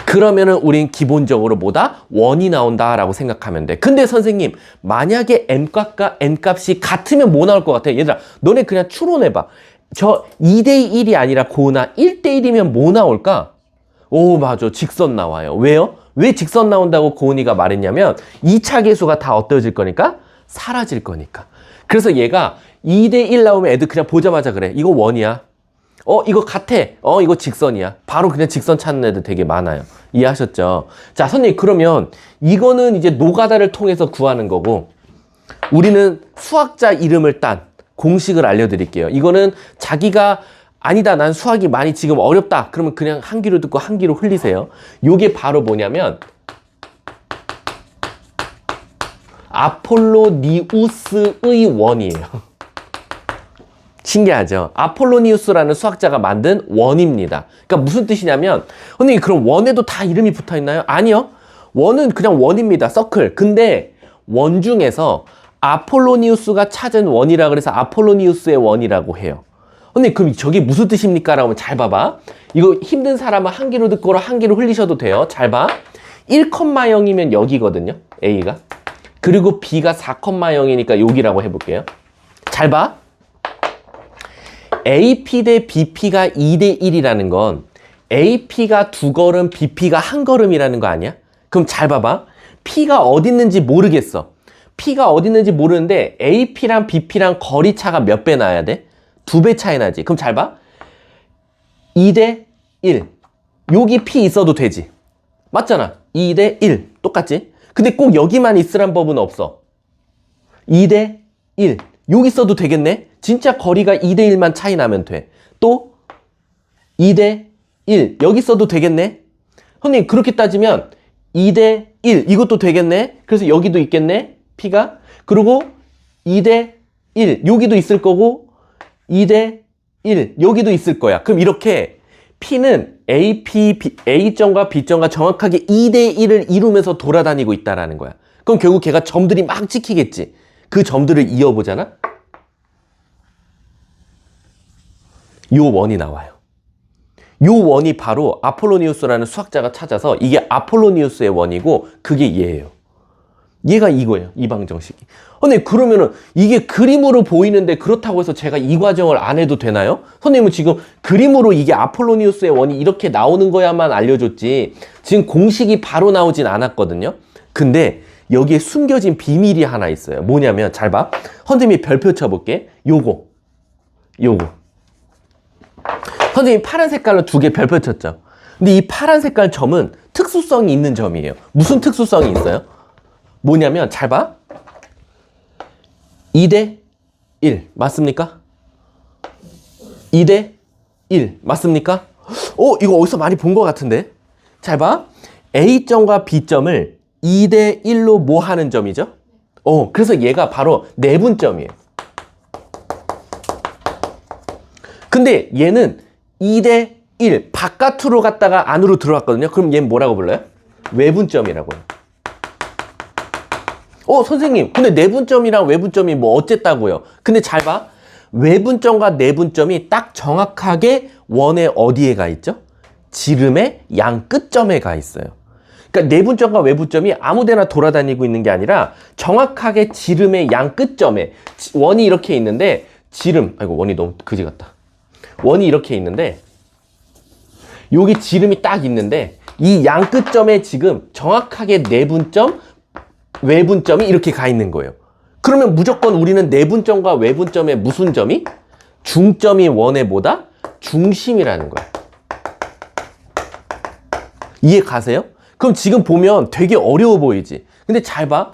A: 그러면은 우린 기본적으로 뭐다? 원이 나온다라고 생각하면 돼. 근데 선생님 만약에 M 값과 N 값이 같으면 뭐 나올 것 같아? 얘들아 너네 그냥 추론해봐. 저 2대 1이 아니라 고은아 1대 1이면 뭐 나올까? 오 맞아 직선 나와요. 왜요? 왜 직선 나온다고 고은이가 말했냐면 2차 계수가 다 어떠질 거니까? 사라질 거니까. 그래서 얘가 2대 1 나오면 애들 그냥 보자마자 그래. 이거 원이야. 이거 같아. 이거 직선이야. 바로 그냥 직선 찾는 애들 되게 많아요. 이해하셨죠? 자, 선생님, 그러면 이거는 이제 노가다를 통해서 구하는 거고, 우리는 수학자 이름을 딴 공식을 알려드릴게요. 이거는 자기가 아니다, 난 수학이 많이 지금 어렵다. 그러면 그냥 한 귀로 듣고 한 귀로 흘리세요. 요게 바로 뭐냐면, 아폴로니우스의 원이에요. 신기하죠? 아폴로니우스라는 수학자가 만든 원입니다. 그러니까 무슨 뜻이냐면 선생님 그럼 원에도 다 이름이 붙어 있나요? 아니요. 원은 그냥 원입니다. 서클. 근데 원 중에서 아폴로니우스가 찾은 원이라 그래서 아폴로니우스의 원이라고 해요. 선생님 그럼 저게 무슨 뜻입니까? 라고 하면 잘 봐봐. 이거 힘든 사람은 한 귀로 듣고 한 귀로 흘리셔도 돼요. 잘 봐. 1,0이면 여기거든요. A가. 그리고 B가 4,0이니까 여기라고 해볼게요. 잘 봐. AP 대 BP가 2대 1이라는 건 AP가 2걸음, BP가 1걸음이라는 거 아니야? 그럼 잘 봐봐. P가 어디 있는지 모르겠어. P가 어디 있는지 모르는데 AP랑 BP랑 거리 차가 몇 배 나야 돼? 2배 차이 나지. 그럼 잘 봐. 2대 1. 여기 P 있어도 되지. 맞잖아. 2대 1. 똑같지? 근데 꼭 여기만 있으란 법은 없어. 2대 1. 여기 있어도 되겠네? 진짜 거리가 2대 1만 차이 나면 돼. 또 2대 1. 여기 있어도 되겠네? 선생님, 그렇게 따지면 2대 1. 이것도 되겠네? 그래서 여기도 있겠네? P가. 그리고 2대 1. 여기도 있을 거고 2대 1. 여기도 있을 거야. 그럼 이렇게 P는 A점과 B점과 정확하게 2대 1을 이루면서 돌아다니고 있다라는 거야. 그럼 결국 걔가 점들이 막 찍히겠지. 그 점들을 이어보잖아? 요 원이 나와요. 요 원이 바로 아폴로니우스라는 수학자가 찾아서 이게 아폴로니우스의 원이고 그게 얘예요. 얘가 이거예요. 이 방정식이. 근데 그러면은 이게 그림으로 보이는데 그렇다고 해서 제가 이 과정을 안 해도 되나요? 선생님은 지금 그림으로 이게 아폴로니우스의 원이 이렇게 나오는 거야만 알려줬지 지금 공식이 바로 나오진 않았거든요. 근데 여기에 숨겨진 비밀이 하나 있어요. 뭐냐면 잘 봐. 선생님이 별표 쳐볼게. 요거. 선생님이 파란 색깔로 2개 별표 쳤죠. 근데 이 파란 색깔 점은 특수성이 있는 점이에요. 무슨 특수성이 있어요? 뭐냐면 잘 봐. 2대 1 맞습니까? 2대 1 맞습니까? 이거 어디서 많이 본 것 같은데? 잘 봐. A점과 B점을 2대 1로 뭐 하는 점이죠? 그래서 얘가 바로 내분점이에요. 근데 얘는 2대 1 바깥으로 갔다가 안으로 들어왔거든요. 그럼 얘는 뭐라고 불러요? 외분점이라고요. 선생님, 근데 내분점이랑 외분점이 뭐 어쨌다고요? 근데 잘 봐. 외분점과 내분점이 딱 정확하게 원의 어디에 가 있죠? 지름의 양 끝점에 가 있어요. 그러니까 내분점과 외분점이 아무데나 돌아다니고 있는 게 아니라 정확하게 지름의 양 끝점에 원이 이렇게 있는데 아이고 원이 너무 그지 같다. 원이 이렇게 있는데 여기 지름이 딱 있는데 이 양 끝점에 지금 정확하게 내분점, 외분점이 이렇게 가 있는 거예요. 그러면 무조건 우리는 내분점과 외분점의 무슨 점이? 중점이 원의 뭐다? 중심이라는 거야. 이해 가세요? 그럼 지금 보면 되게 어려워 보이지? 근데 잘 봐.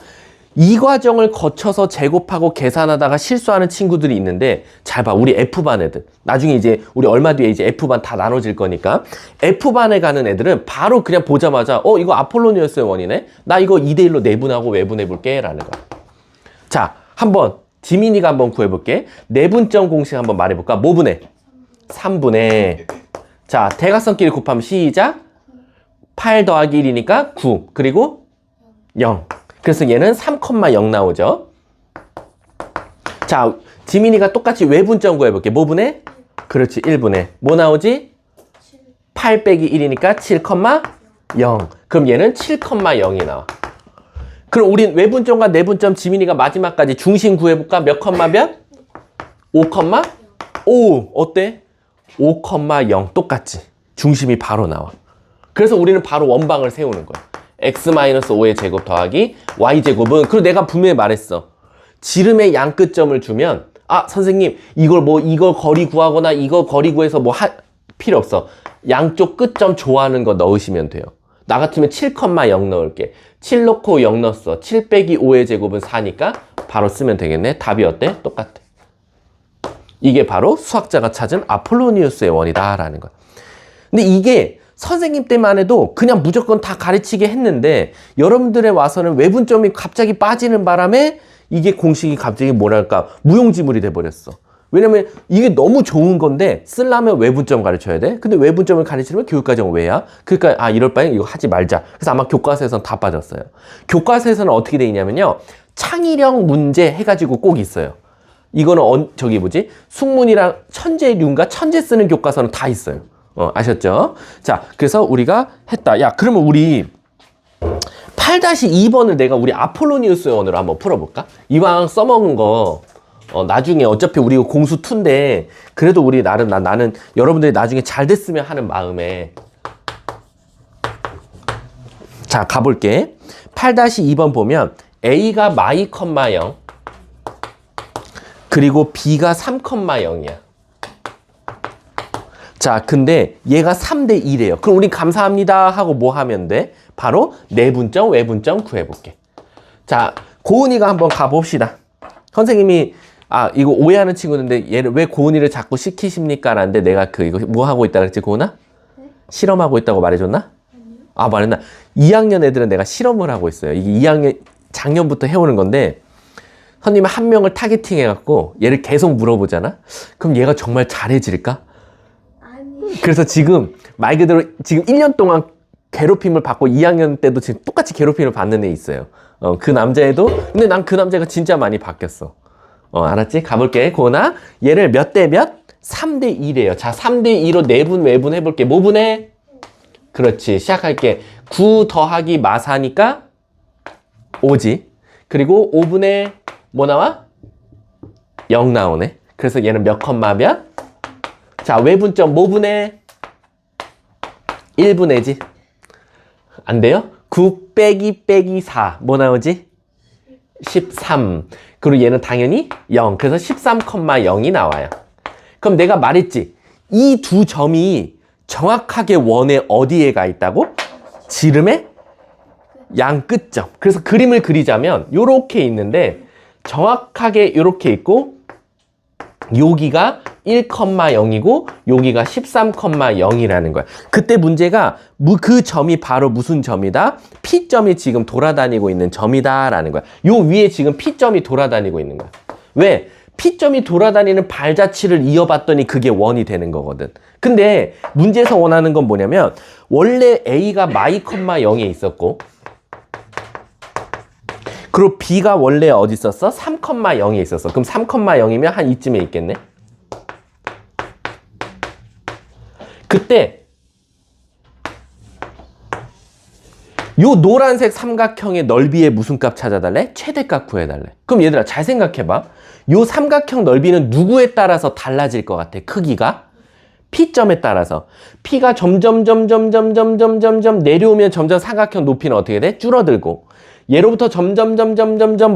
A: 이 과정을 거쳐서 제곱하고 계산하다가 실수하는 친구들이 있는데 잘 봐. 우리 F반 애들. 나중에 이제 우리 얼마 뒤에 이제 F반 다 나눠질 거니까 F반에 가는 애들은 바로 그냥 보자마자 이거 아폴로니우스의 원이네. 나 이거 2대 1로 내분하고 외분해 볼게 라는 거야. 자, 한번 지민이가 한번 구해 볼게. 내분점 공식 한번 말해 볼까? 뭐 분해? 3분의. 자, 대각선끼리 곱하면 시작. 8 더하기 1이니까 9. 그리고 0. 그래서 얘는 3,0 나오죠. 자, 지민이가 똑같이 외분점 구해볼게. 뭐 분해? 그렇지, 1분해. 뭐 나오지? 8 빼기 1이니까 7,0. 그럼 얘는 7,0이 나와. 그럼 우린 외분점과 내분점 지민이가 마지막까지 중심 구해볼까? 몇 컴마 몇? 5,5. 어때? 5,0 똑같지. 중심이 바로 나와. 그래서 우리는 바로 원방을 세우는 거야. x-5의 제곱 더하기 y제곱은 그리고 내가 분명히 말했어. 지름의 양 끝점을 주면 선생님 이걸 거리 구하거나 이거 거리 구해서 뭐 필요 없어. 양쪽 끝점 좋아하는 거 넣으시면 돼요. 나 같으면 7,0 넣을게. 7 넣고 0 넣었어. 7 빼기 5의 제곱은 4니까 바로 쓰면 되겠네. 답이 어때? 똑같아. 이게 바로 수학자가 찾은 아폴로니우스의 원이다 라는 거야. 근데 이게 선생님 때만 해도 그냥 무조건 다 가르치게 했는데 여러분들에 와서는 외분점이 갑자기 빠지는 바람에 이게 공식이 갑자기 뭐랄까 무용지물이 돼버렸어. 왜냐면 이게 너무 좋은 건데 쓰려면 외분점 가르쳐야 돼. 근데 외분점을 가르치려면 교육과정 외야. 그러니까 이럴 바엔 이거 하지 말자. 그래서 아마 교과서에서는 다 빠졌어요. 교과서에서는 어떻게 돼 있냐면요. 창의력 문제 해가지고 꼭 있어요. 이거는 숙문이랑 천재류인가 천재 쓰는 교과서는 다 있어요. 아셨죠? 자, 그래서 우리가 했다. 야, 그러면 우리 8-2번을 내가 우리 아폴로니우스의 원으로 한번 풀어볼까? 이왕 써먹은 거 나중에 어차피 우리 공수 2인데 그래도 우리 나는 여러분들이 나중에 잘 됐으면 하는 마음에 자 가볼게. 8-2번 보면 A가 마이 컴마 0 그리고 B가 3,0이야. 자, 근데 얘가 3대 2래요. 그럼 우리 감사합니다 하고 뭐 하면 돼? 바로 내분점, 외분점 구해볼게. 자, 고은이가 한번 가봅시다. 선생님이 이거 오해하는 친구인데 얘를 왜 고은이를 자꾸 시키십니까? 라는데 내가 이거 뭐 하고 있다 그랬지, 고은아?
B: 네?
A: 실험하고 있다고 말해줬나?
B: 아니요.
A: 말했나? 2학년 애들은 내가 실험을 하고 있어요. 이게 2학년 작년부터 해오는 건데 선생님이 한 명을 타겟팅 해갖고 얘를 계속 물어보잖아? 그럼 얘가 정말 잘해질까?
B: 아니.
A: 그래서 지금 말 그대로 지금 1년 동안 괴롭힘을 받고 2학년 때도 지금 똑같이 괴롭힘을 받는 애 있어요. 그 남자애도 근데 난 그 남자가 진짜 많이 바뀌었어. 알았지? 가볼게. 고은아 얘를 몇 대 몇? 3대 2래요. 자 3대 2로 내분 외분 해볼게. 뭐 분해? 그렇지. 시작할게. 9 더하기 마사니까 5지. 그리고 5분의 뭐 나와? 0 나오네. 그래서 얘는 몇 컴마 몇? 자, 외분점 뭐 분의? 1분의지. 안 돼요? 9 빼기 4. 뭐 나오지? 13. 그리고 얘는 당연히 0. 그래서 13,0이 나와요. 그럼 내가 말했지. 이 두 점이 정확하게 원의 어디에 가 있다고? 지름의 양 끝점. 그래서 그림을 그리자면 요렇게 있는데 정확하게 요렇게 있고 여기가 1,0이고 여기가 13,0이라는 거야. 그때 문제가 그 점이 바로 무슨 점이다? P점이 지금 돌아다니고 있는 점이다 라는 거야. 요 위에 지금 P점이 돌아다니고 있는 거야. 왜? P점이 돌아다니는 발자취를 이어봤더니 그게 원이 되는 거거든. 근데 문제에서 원하는 건 뭐냐면 원래 A가 마이 컴마 0에 있었고 그리고 B가 원래 어디 있었어? 3,0에 있었어. 그럼 3,0이면 한 이쯤에 있겠네. 그때 요 노란색 삼각형의 넓이의 무슨 값 찾아달래? 최대값 구해달래. 그럼 얘들아 잘 생각해봐. 요 삼각형 넓이는 누구에 따라서 달라질 것 같아? 크기가? P점에 따라서. P가 점점 내려오면 점점 삼각형 높이는 어떻게 돼? 줄어들고. 얘로부터 점점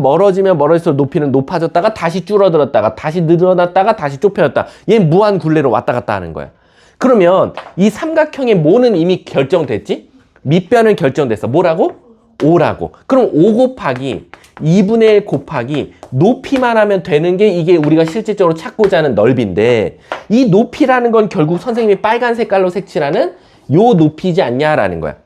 A: 멀어지면 멀어질수록 높이는 높아졌다가 다시 줄어들었다가 다시 늘어났다가 다시 좁혀졌다. 얘는 무한 굴레로 왔다 갔다 하는 거야. 그러면 이 삼각형의 모는 이미 결정됐지? 밑변은 결정됐어. 뭐라고? 5라고. 그럼 5 곱하기 2분의 1 곱하기 높이만 하면 되는 게 이게 우리가 실질적으로 찾고자 하는 넓이인데 이 높이라는 건 결국 선생님이 빨간 색깔로 색칠하는 요 높이지 않냐라는 거야.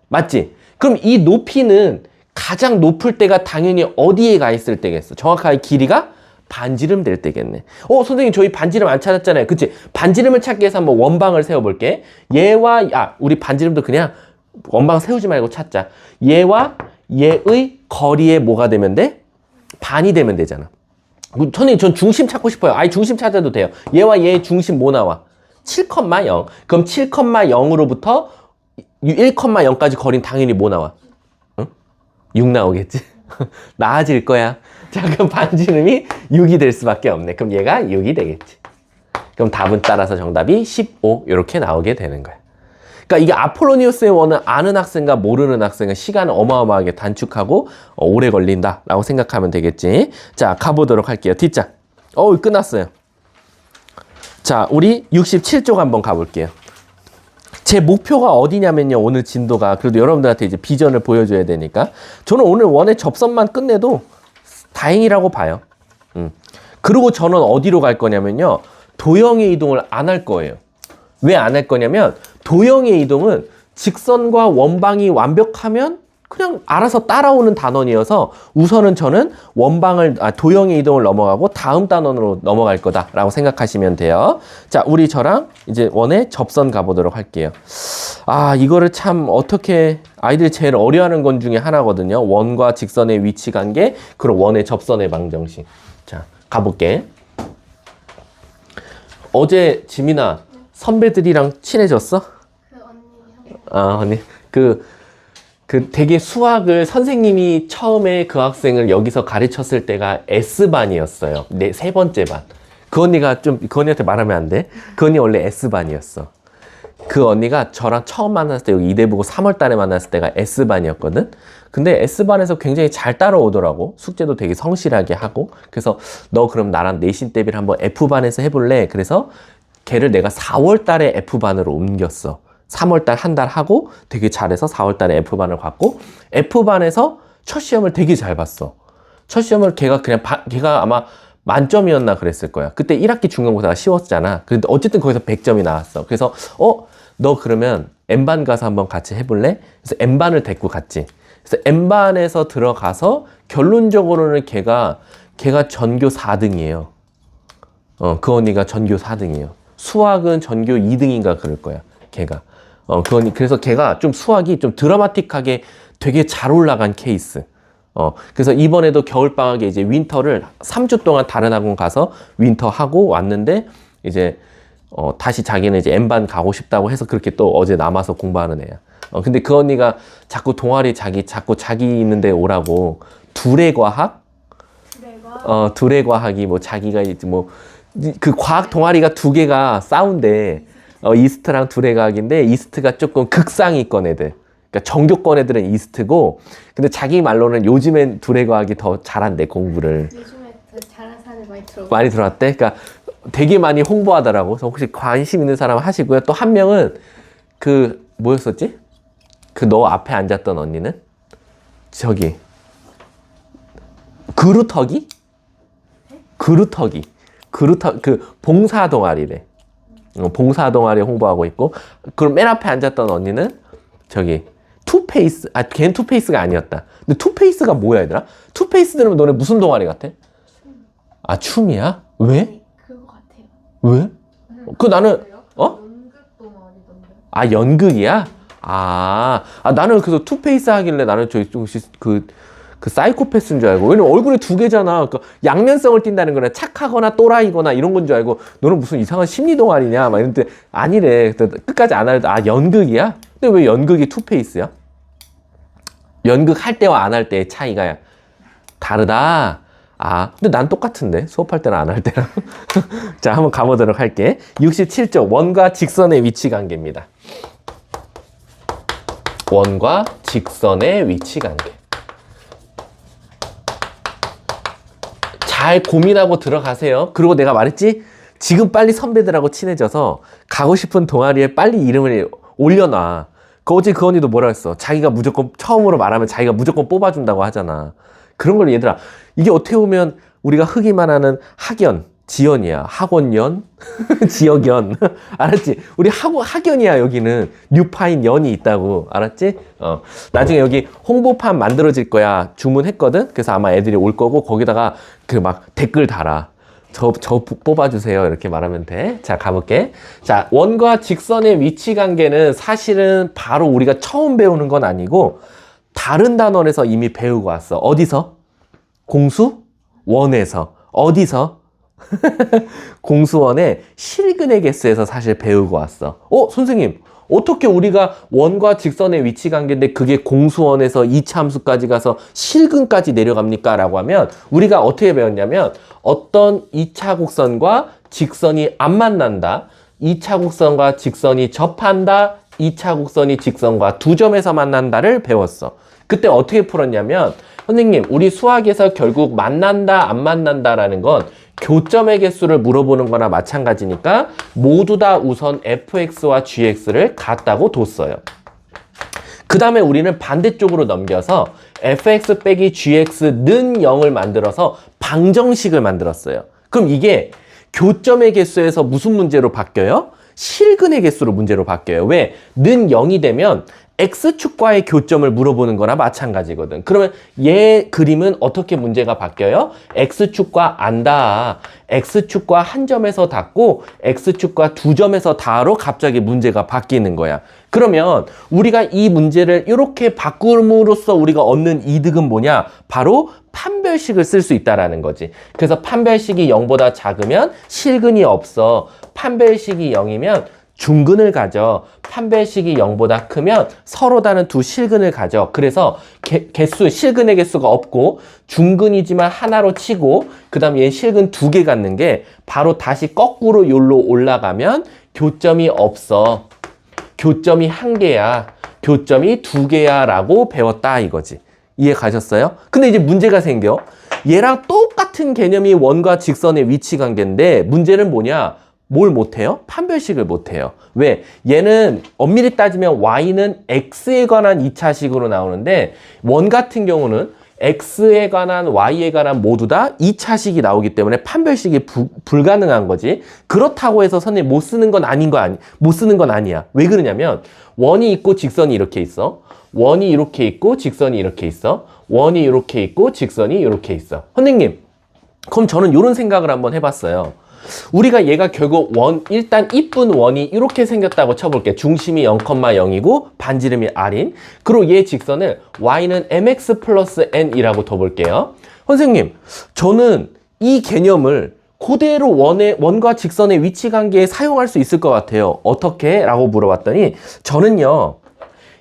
A: 맞지? 그럼 이 높이는 가장 높을 때가 당연히 어디에 가 있을 때겠어? 정확하게 길이가 반지름 될 때겠네. 선생님 저희 반지름 안 찾았잖아요. 그치? 반지름을 찾기 위해서 한번 원방을 세워볼게. 얘와 우리 반지름도 그냥 원방 세우지 말고 찾자. 얘와 얘의 거리에 뭐가 되면 돼? 반이 되면 되잖아. 선생님 전 중심 찾고 싶어요. 중심 찾아도 돼요. 얘와 얘의 중심 뭐 나와? 7,0. 그럼 7,0으로부터 1,0까지 거리는 당연히 뭐 나와? 6 나오겠지? 나아질 거야. 자, 그럼 반지름이 6이 될 수밖에 없네. 그럼 얘가 6이 되겠지. 그럼 답은 따라서 정답이 15 이렇게 나오게 되는 거야. 그러니까 이게 아폴로니우스의 원은 아는 학생과 모르는 학생은 시간을 어마어마하게 단축하고 오래 걸린다라고 생각하면 되겠지. 자, 가보도록 할게요. 뒷장. 끝났어요. 자, 우리 67쪽 한번 가볼게요. 제 목표가 어디냐면요. 오늘 진도가 그래도 여러분들한테 이제 비전을 보여줘야 되니까 저는 오늘 원의 접선만 끝내도 다행이라고 봐요. 그리고 저는 어디로 갈 거냐면요. 도형의 이동을 안 할 거예요. 왜 안 할 거냐면 도형의 이동은 직선과 원방이 완벽하면 그냥 알아서 따라오는 단원이어서 우선은 저는 도형의 이동을 넘어가고 다음 단원으로 넘어갈 거다라고 생각하시면 돼요. 자, 우리 저랑 이제 원의 접선 가보도록 할게요. 이거를 참 어떻게 아이들이 제일 어려워하는 건 중에 하나거든요. 원과 직선의 위치 관계, 그리고 원의 접선의 방정식. 자, 가볼게. 어제 지민아 선배들이랑 친해졌어?
B: 그 언니 형.
A: 언니 그 되게 수학을 선생님이 처음에 그 학생을 여기서 가르쳤을 때가 S반이었어요. 세 번째 반. 그 언니가 그 언니한테 말하면 안 돼. 그 언니 원래 S반이었어. 그 언니가 저랑 처음 만났을 때 여기 이대보고 3월 달에 만났을 때가 S반이었거든. 근데 S반에서 굉장히 잘 따라오더라고. 숙제도 되게 성실하게 하고. 그래서 너 그럼 나랑 내신 대비를 한번 F반에서 해볼래? 그래서 걔를 내가 4월 달에 F반으로 옮겼어. 3월 달 한 달 하고 되게 잘해서 4월 달에 F반을 갔고 F반에서 첫 시험을 되게 잘 봤어. 첫 시험을 걔가 아마 만점이었나 그랬을 거야. 그때 1학기 중간고사가 쉬웠잖아. 근데 어쨌든 거기서 100점이 나왔어. 그래서 너 그러면 M반 가서 한번 같이 해볼래? 그래서 M반을 데리고 갔지. 그래서 M반에서 들어가서 결론적으로는 걔가 전교 4등이에요. 그 언니가 전교 4등이에요. 수학은 전교 2등인가 그럴 거야. 걔가. 그래서 걔가 좀 수학이 좀 드라마틱하게 되게 잘 올라간 케이스. 그래서 이번에도 겨울방학에 이제 윈터를 3주 동안 다른 학원 가서 윈터 하고 왔는데, 이제, 다시 자기는 이제 M반 가고 싶다고 해서 그렇게 또 어제 남아서 공부하는 애야. 근데 그 언니가 자꾸 동아리 자꾸 자기 있는데 오라고, 둘의 과학? 둘의 과학이 뭐 자기가 이제 그 과학 동아리가 두 개가 싸운대. 이스트랑 둘의 과학인데, 이스트가 조금 극상위권 애들. 그러니까 정교권 애들은 이스트고, 근데 자기 말로는 요즘엔 둘의 과학이 더 잘한대, 공부를.
B: 요즘에 잘하는 사람이
A: 많이 들어왔대? 그러니까 되게 많이 홍보하더라고. 그래서 혹시 관심 있는 사람 하시고요. 또 한 명은 뭐였었지? 너 앞에 앉았던 언니는? 저기. 그루터기, 봉사 동아리래. 봉사 동아리 홍보하고 있고, 그럼 맨 앞에 앉았던 언니는 저기 투페이스. 걔는 투페이스가 아니었다. 근데 투페이스가 뭐야, 얘들아? 투페이스 들으면 너네 무슨 동아리 같아? 춤이야? 왜?
B: 그거 같아요.
A: 왜? 나는
B: 연극 동아리던데.
A: 연극이야? 나는 그래서 투페이스 하길래 나는 혹시 그 사이코패스인 줄 알고. 왜냐면 얼굴에 두 개잖아. 그러니까 양면성을 띈다는 거는 착하거나 또라이거나 이런 건 줄 알고, 너는 무슨 이상한 심리 동아리냐 막 이랬는데 아니래. 끝까지 안 하려도 연극이야? 근데 왜 연극이 투페이스야? 연극 할 때와 안 할 때의 차이가 다르다. 근데 난 똑같은데, 수업할 때랑 안 할 때랑. 자, 한번 가보도록 할게. 67쪽 원과 직선의 위치 관계입니다. 원과 직선의 위치 관계. 잘 고민하고 들어가세요. 그리고 내가 말했지? 지금 빨리 선배들하고 친해져서 가고 싶은 동아리에 빨리 이름을 올려놔. 어제 그 언니도 뭐라 했어? 자기가 무조건, 처음으로 말하면 자기가 무조건 뽑아준다고 하잖아. 그런 걸 얘들아, 이게 어떻게 보면 우리가 흔히만 하는 학연, 지연이야. 학원연, 지역연. 알았지? 우리 학연이야, 여기는. 뉴파인 연이 있다고. 알았지? 나중에 여기 홍보판 만들어질 거야. 주문했거든? 그래서 아마 애들이 올 거고, 거기다가 댓글 달아. 저 뽑아주세요. 이렇게 말하면 돼. 자, 가볼게. 자, 원과 직선의 위치 관계는 사실은 바로 우리가 처음 배우는 건 아니고, 다른 단원에서 이미 배우고 왔어. 어디서? 공수? 원에서. 어디서? 공수원의 실근의 개수에서 사실 배우고 왔어. 선생님, 어떻게 우리가 원과 직선의 위치 관계인데 그게 공수원에서 2차 함수까지 가서 실근까지 내려갑니까? 라고 하면 우리가 어떻게 배웠냐면, 어떤 2차 곡선과 직선이 안 만난다, 2차 곡선과 직선이 접한다, 2차 곡선이 직선과 두 점에서 만난다를 배웠어. 그때 어떻게 풀었냐면, 선생님, 우리 수학에서 결국 만난다, 안 만난다라는 건 교점의 개수를 물어보는 거나 마찬가지니까 모두 다 우선 fx와 gx를 같다고 뒀어요. 그 다음에 우리는 반대쪽으로 넘겨서 fx 빼기 gx는 0을 만들어서 방정식을 만들었어요. 그럼 이게 교점의 개수에서 무슨 문제로 바뀌어요? 실근의 개수로 문제로 바뀌어요. 왜? 는 0이 되면 X축과의 교점을 물어보는 거나 마찬가지거든. 그러면 얘 그림은 어떻게 문제가 바뀌어요? X축과 안 닿아. X축과 한 점에서 닿고 X축과 두 점에서 닿아로 갑자기 문제가 바뀌는 거야. 그러면 우리가 이 문제를 이렇게 바꿈으로써 우리가 얻는 이득은 뭐냐? 바로 판별식을 쓸 수 있다라는 거지. 그래서 판별식이 0보다 작으면 실근이 없어. 판별식이 0이면 중근을 가져. 판별식이 0보다 크면 서로 다른 두 실근을 가져. 그래서 실근의 개수가 없고 중근이지만 하나로 치고 그 다음 얘 실근 2개 갖는 게 바로 다시 거꾸로 요로 올라가면 교점이 없어. 교점이 1개야. 교점이 2개야 라고 배웠다 이거지. 이해 가셨어요? 근데 이제 문제가 생겨. 얘랑 똑같은 개념이 원과 직선의 위치 관계인데 문제는 뭐냐? 뭘 못해요? 판별식을 못해요. 왜? 얘는 엄밀히 따지면 y는 x에 관한 2차식으로 나오는데 원 같은 경우는 x에 관한 y에 관한 모두 다 2차식이 나오기 때문에 판별식이 불가능한 거지. 그렇다고 해서 선생님 못 쓰는 건 못 쓰는 건 아니야. 왜 그러냐면 원이 있고 직선이 이렇게 있어. 원이 이렇게 있고 직선이 이렇게 있어. 원이 이렇게 있고 직선이 이렇게 있어. 선생님, 그럼 저는 이런 생각을 한번 해봤어요. 우리가 얘가 결국 일단 이쁜 원이 이렇게 생겼다고 쳐볼게. 중심이 0,0이고 반지름이 r인. 그리고 얘 직선을 y는 mx 플러스 n이라고 둬볼게요. 선생님, 저는 이 개념을 그대로 원과 직선의 위치 관계에 사용할 수 있을 것 같아요. 어떻게? 라고 물어봤더니 저는요,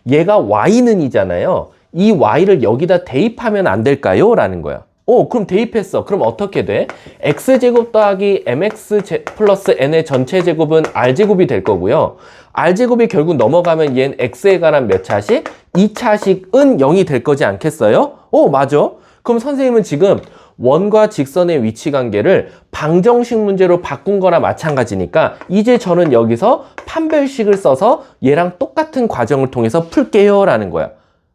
A: 얘가 y는 이잖아요. 이 y를 여기다 대입하면 안 될까요? 라는 거야. 그럼 대입했어. 그럼 어떻게 돼? x제곱 더하기 mx 플러스 n의 전체 제곱은 r제곱이 될 거고요. r제곱이 결국 넘어가면 얘는 x에 관한 몇 차식? 2차식은 0이 될 거지 않겠어요? 맞아. 그럼 선생님은 지금 원과 직선의 위치 관계를 방정식 문제로 바꾼 거나 마찬가지니까 이제 저는 여기서 판별식을 써서 얘랑 똑같은 과정을 통해서 풀게요 라는 거야.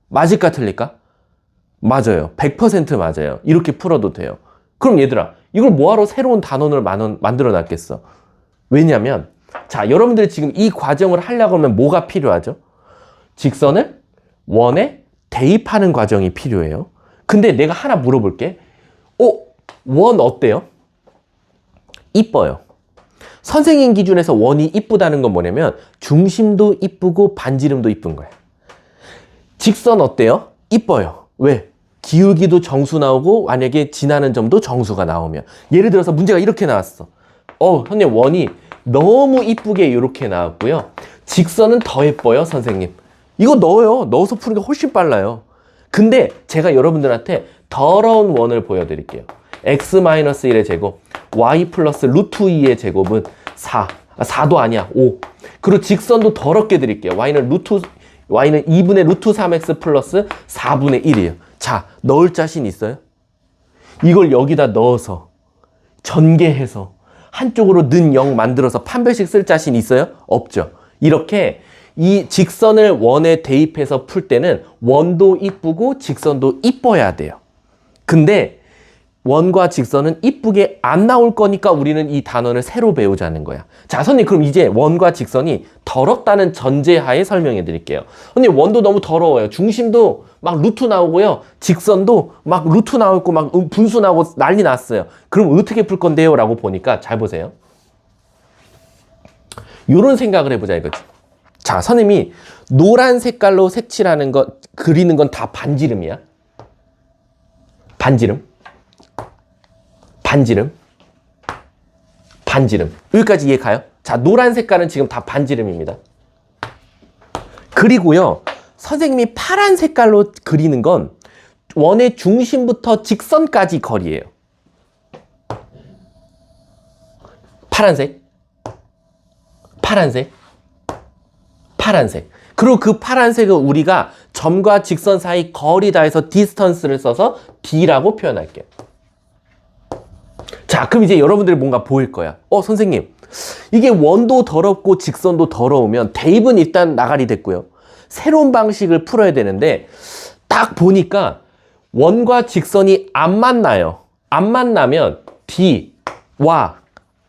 A: 맞을까 틀릴까? 맞아요. 100% 맞아요. 이렇게 풀어도 돼요. 그럼 얘들아, 이걸 뭐하러 새로운 단원을 만들어 놨겠어? 왜냐면 자, 여러분들이 지금 이 과정을 하려고 하면 뭐가 필요하죠? 직선을 원에 대입하는 과정이 필요해요. 근데 내가 하나 물어볼게. 원 어때요? 이뻐요. 선생님 기준에서 원이 이쁘다는 건 뭐냐면 중심도 이쁘고 반지름도 이쁜 거야. 직선 어때요? 이뻐요. 왜? 기울기도 정수 나오고 만약에 지나는 점도 정수가 나오면. 예를 들어서 문제가 이렇게 나왔어. 선생님 원이 너무 이쁘게 이렇게 나왔고요. 직선은 더 예뻐요, 선생님. 이거 넣어요. 넣어서 푸는 게 훨씬 빨라요. 근데 제가 여러분들한테 더러운 원을 보여드릴게요. x-1의 제곱, y 플러스 루트 2의 제곱은 4. 4도 아니야, 5. 그리고 직선도 더럽게 드릴게요. y는 2분의 루트 3x 플러스 4분의 1이에요. 자, 넣을 자신 있어요? 이걸 여기다 넣어서 전개해서 한쪽으로 는 0 만들어서 판별식 쓸 자신 있어요? 없죠. 이렇게 이 직선을 원에 대입해서 풀 때는 원도 이쁘고 직선도 이뻐야 돼요. 근데 원과 직선은 이쁘게 안 나올 거니까 우리는 이 단원을 새로 배우자는 거야. 자, 선생님 그럼 이제 원과 직선이 더럽다는 전제하에 설명해 드릴게요. 선생님 원도 너무 더러워요. 중심도 막 루트 나오고요. 직선도 막 루트 나오고 막 분수 나오고 난리 났어요. 그럼 어떻게 풀 건데요? 라고 보니까 잘 보세요. 요런 생각을 해보자 이거지. 자, 선생님이 노란 색깔로 색칠하는 거, 그리는 건 다 반지름이야. 반지름. 여기까지 이해 가요? 자, 노란 색깔은 지금 다 반지름입니다. 그리고요, 선생님이 파란 색깔로 그리는 건 원의 중심부터 직선까지 거리예요. 파란색. 그리고 그 파란색은 우리가 점과 직선 사이 거리다 해서 디스턴스를 써서 D라고 표현할게요. 자, 그럼 이제 여러분들이 뭔가 보일 거야. 선생님, 이게 원도 더럽고 직선도 더러우면 대입은 일단 나가리 됐고요. 새로운 방식을 풀어야 되는데 딱 보니까 원과 직선이 안 만나요. 안 만나면 D와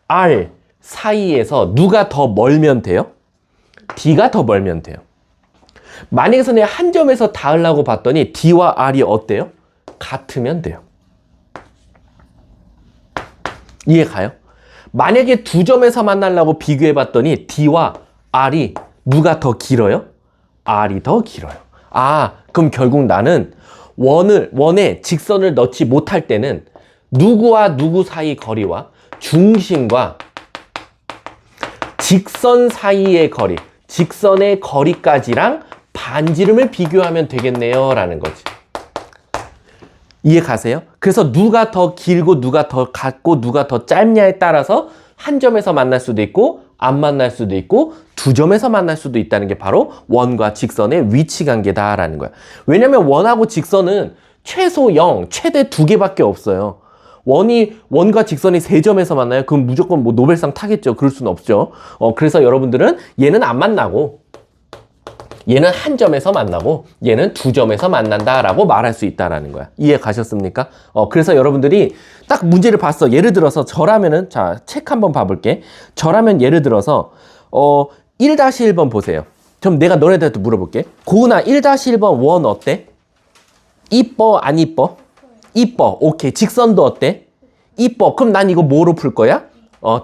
A: R 사이에서 누가 더 멀면 돼요? D가 더 멀면 돼요. 만약에 내가 한 점에서 닿으려고 봤더니 D와 R이 어때요? 같으면 돼요. 이해 가요? 만약에 두 점에서 만나려고 비교해 봤더니 D와 R이 누가 더 길어요? R이 더 길어요. 그럼 결국 나는 원에 직선을 넣지 못할 때는 누구와 누구 사이 거리와 중심과 직선 사이의 거리, 직선의 거리까지랑 반지름을 비교하면 되겠네요 라는 거지. 이해 가세요? 그래서 누가 더 길고 누가 더 같고 누가 더 짧냐에 따라서 한 점에서 만날 수도 있고 안 만날 수도 있고 두 점에서 만날 수도 있다는 게 바로 원과 직선의 위치 관계다라는 거야. 왜냐면 원하고 직선은 최소 0, 최대 2개밖에 없어요. 원과 직선이 3점에서 만나요? 그럼 무조건 뭐 노벨상 타겠죠. 그럴 수는 없죠. 그래서 여러분들은 얘는 안 만나고 얘는 한 점에서 만나고 얘는 2점에서 만난다라고 말할 수 있다라는 거야. 이해 가셨습니까? 그래서 여러분들이 딱 문제를 봤어. 예를 들어서 저라면은 자, 책 한번 봐볼게. 저라면 예를 들어서 1-1번 보세요. 그럼 내가 너네들한테 물어볼게. 고은아 1-1번 원 어때? 이뻐 안 이뻐? 이뻐. 오케이. 직선도 어때? 이뻐. 그럼 난 이거 뭐로 풀 거야?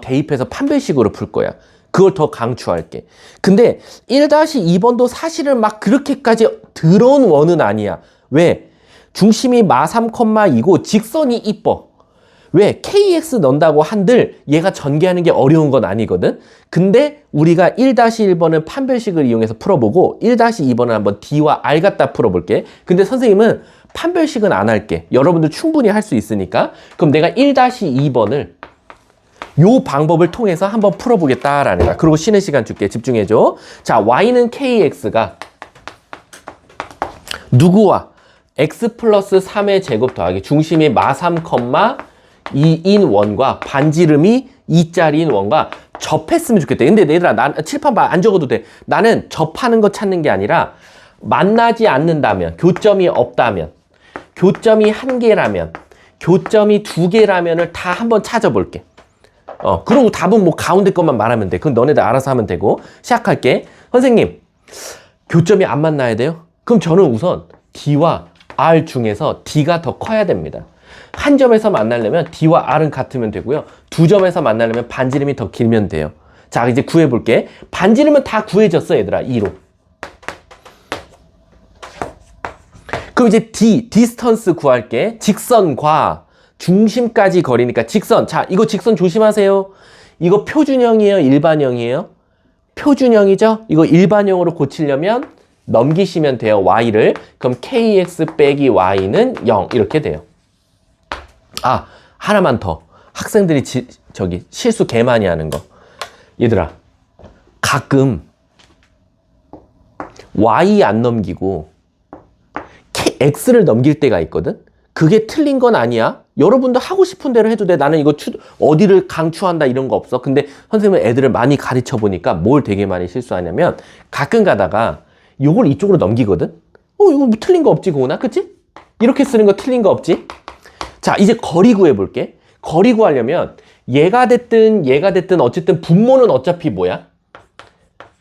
A: 대입해서 판별식으로 풀 거야. 그걸 더 강추할게. 근데 1-2번도 사실은 막 그렇게까지 더러운 원은 아니야. 왜? 중심이 마3,2고 직선이 이뻐. 왜? KX 넣는다고 한들 얘가 전개하는 게 어려운 건 아니거든. 근데 우리가 1-1번은 판별식을 이용해서 풀어보고 1-2번은 한번 D와 R 갖다 풀어볼게. 근데 선생님은 판별식은 안 할게. 여러분들 충분히 할 수 있으니까. 그럼 내가 1-2번을 요 방법을 통해서 한번 풀어보겠다라는 거야. 그리고 쉬는 시간 줄게. 집중해줘. 자, Y는 KX가 누구와? X 플러스 3의 제곱 더하기 중심이 마3,2인 원과 반지름이 2짜리인 원과 접했으면 좋겠다. 근데 얘들아, 칠판 안 적어도 돼. 나는 접하는 거 찾는 게 아니라 만나지 않는다면, 교점이 없다면, 교점이 1개라면, 교점이 2개라면을 다 한번 찾아볼게. 그리고 답은 뭐 가운데 것만 말하면 돼. 그건 너네들 알아서 하면 되고. 시작할게. 선생님, 교점이 안 만나야 돼요? 그럼 저는 우선 D와 R 중에서 D가 더 커야 됩니다. 한 점에서 만나려면 D와 R은 같으면 되고요. 두 점에서 만나려면 반지름이 더 길면 돼요. 자, 이제 구해볼게. 반지름은 다 구해졌어, 얘들아. 2로. 그럼 이제 디스턴스 구할게. 직선과 중심까지 거리니까 직선. 자, 이거 직선 조심하세요. 이거 표준형이에요? 일반형이에요? 표준형이죠? 이거 일반형으로 고치려면 넘기시면 돼요. Y를. 그럼 KX 빼기 Y는 0 이렇게 돼요. 아, 하나만 더. 학생들이 실수 개 많이 하는 거. 얘들아, 가끔 Y 안 넘기고 X를 넘길 때가 있거든? 그게 틀린 건 아니야. 여러분도 하고 싶은 대로 해도 돼. 나는 이거 어디를 강추한다 이런 거 없어. 근데 선생님은 애들을 많이 가르쳐 보니까 뭘 되게 많이 실수하냐면 가끔 가다가 요걸 이쪽으로 넘기거든? 이거 뭐 틀린 거 없지, 고은아? 그치? 이렇게 쓰는 거 틀린 거 없지? 자, 이제 거리 구해볼게. 거리 구하려면 얘가 됐든 어쨌든 분모는 어차피 뭐야?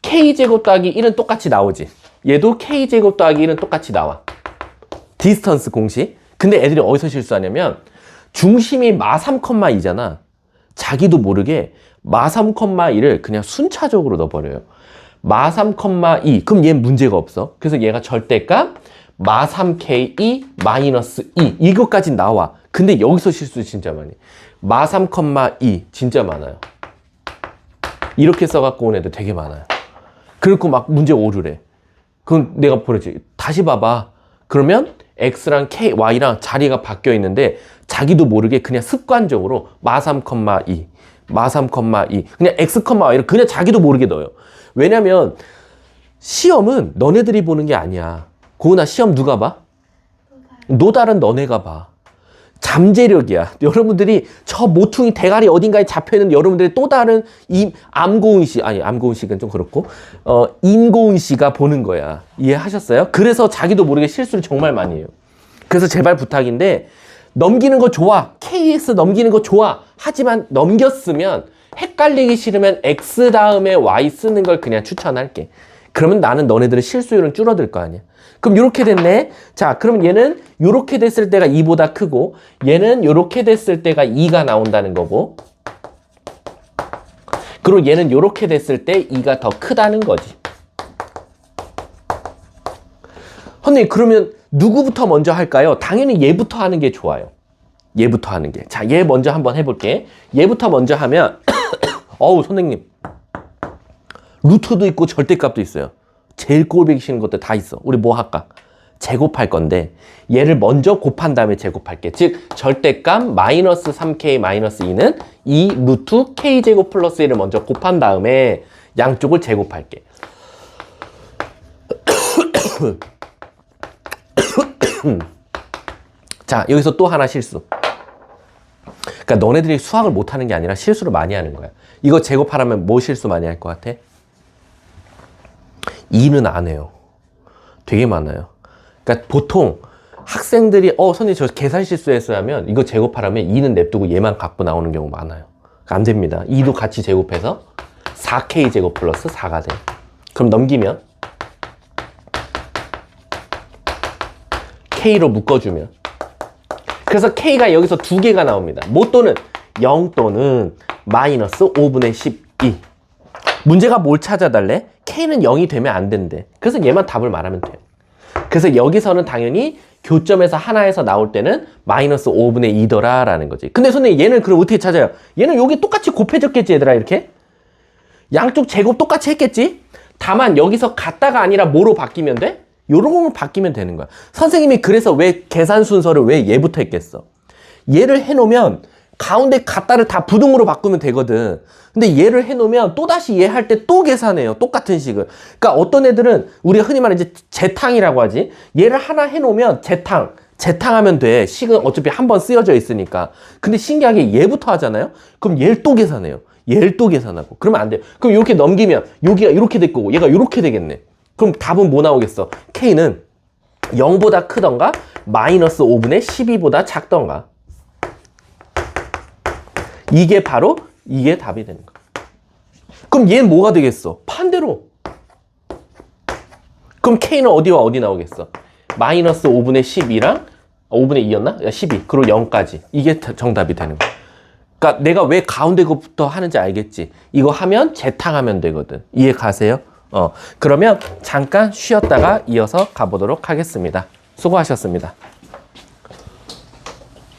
A: K제곱 더하기 1은 똑같이 나오지. 얘도 K제곱 더하기 1은 똑같이 나와. 디스턴스 공식. 근데 애들이 어디서 실수하냐면 중심이 마3,2잖아. 자기도 모르게 마3,2를 그냥 순차적으로 넣어버려요. 마3,2. 그럼 얘는 문제가 없어. 그래서 얘가 절대값 마3K2 마이너스 2. 이것까지 나와. 근데 여기서 실수 진짜 많이. 마3,2 진짜 많아요. 이렇게 써갖고 온 애들 되게 많아요. 그리고 막 문제 오류래. 그럼 내가 보내지. 다시 봐봐. 그러면 X랑 K, Y랑 자리가 바뀌어 있는데 자기도 모르게 그냥 습관적으로 마3,2, 마3,2 그냥 X, Y를 그냥 자기도 모르게 넣어요. 왜냐면 시험은 너네들이 보는 게 아니야. 고은아, 시험 누가 봐? 노달은 너네가 봐. 잠재력이야. 여러분들이 저 모퉁이 대가리 어딘가에 잡혀있는 여러분들의 또 다른 암고은 씨, 아니 암고은 씨는 좀 그렇고 임고은 씨가 보는 거야. 이해하셨어요? 그래서 자기도 모르게 실수를 정말 많이 해요. 그래서 제발 부탁인데 넘기는 거 좋아. KX 넘기는 거 좋아. 하지만 넘겼으면 헷갈리기 싫으면 X 다음에 Y 쓰는 걸 그냥 추천할게. 그러면 나는 너네들의 실수율은 줄어들 거 아니야. 그럼 이렇게 됐네. 자, 그러면 얘는 이렇게 됐을 때가 2보다 크고 얘는 이렇게 됐을 때가 2가 나온다는 거고 그리고 얘는 이렇게 됐을 때 2가 더 크다는 거지. 선생님, 그러면 누구부터 먼저 할까요? 당연히 얘부터 하는 게 좋아요. 얘부터 하는 게. 자, 얘 먼저 한번 해볼게. 얘부터 먼저 하면 어우, 선생님 루트도 있고 절대값도 있어요. 제일 꼴보기 싫은 것들 다 있어. 우리 뭐 할까? 제곱할 건데 얘를 먼저 곱한 다음에 제곱할게. 즉 절대값 마이너스 3k 마이너스 2는 2 루트 k제곱 플러스 1을 먼저 곱한 다음에 양쪽을 제곱할게. 자, 여기서 또 하나 실수. 그러니까 너네들이 수학을 못하는 게 아니라 실수를 많이 하는 거야. 이거 제곱하라면 뭐 실수 많이 할 것 같아? 2는 안 해요. 되게 많아요. 그러니까 보통 학생들이 선생님 저 계산 실수했어야 하면 이거 제곱하라면 2는 냅두고 얘만 갖고 나오는 경우 많아요. 그러니까 안 됩니다. 2도 같이 제곱해서 4k 제곱 플러스 4가 돼. 그럼 넘기면 k로 묶어주면 그래서 k가 여기서 두 개가 나옵니다. 뭐 또는 0 또는 마이너스 5분의 12. 문제가 뭘 찾아달래? k는 0이 되면 안 된대. 그래서 얘만 답을 말하면 돼요. 그래서 여기서는 당연히 교점에서 하나에서 나올 때는 마이너스 5분의 2더라 라는 거지. 근데 선생님 얘는 그럼 어떻게 찾아요? 얘는 여기 똑같이 곱해졌겠지 얘들아 이렇게? 양쪽 제곱 똑같이 했겠지? 다만 여기서 같다가 아니라 뭐로 바뀌면 돼? 요런 거로 바뀌면 되는 거야. 선생님이 그래서 왜 계산 순서를 왜 얘부터 했겠어? 얘를 해놓으면 가운데 같다를 다 부등으로 바꾸면 되거든. 근데 얘를 해놓으면 또다시 얘 할 때 또 계산해요. 똑같은 식을. 그러니까 어떤 애들은 우리가 흔히 말하는 이제 재탕이라고 하지. 얘를 하나 해놓으면 재탕하면 돼. 식은 어차피 한 번 쓰여져 있으니까. 근데 신기하게 얘부터 하잖아요. 그럼 얘를 또 계산해요. 얘를 또 계산하고. 그러면 안 돼요. 그럼 이렇게 넘기면 여기가 이렇게 될 거고 얘가 이렇게 되겠네. 그럼 답은 뭐 나오겠어? K는 0보다 크던가 마이너스 5분의 12보다 작던가. 이게 바로 이게 답이 되는 거야. 그럼 얘는 뭐가 되겠어? 반대로. 그럼 K는 어디와 어디 나오겠어? 마이너스 5분의 12랑 5분의 2였나? 12. 그리고 0까지. 이게 정답이 되는 거야. 그러니까 내가 왜 가운데 것부터 하는지 알겠지? 이거 하면 재탕하면 되거든. 이해 가세요? 그러면 잠깐 쉬었다가 이어서 가보도록 하겠습니다. 수고하셨습니다.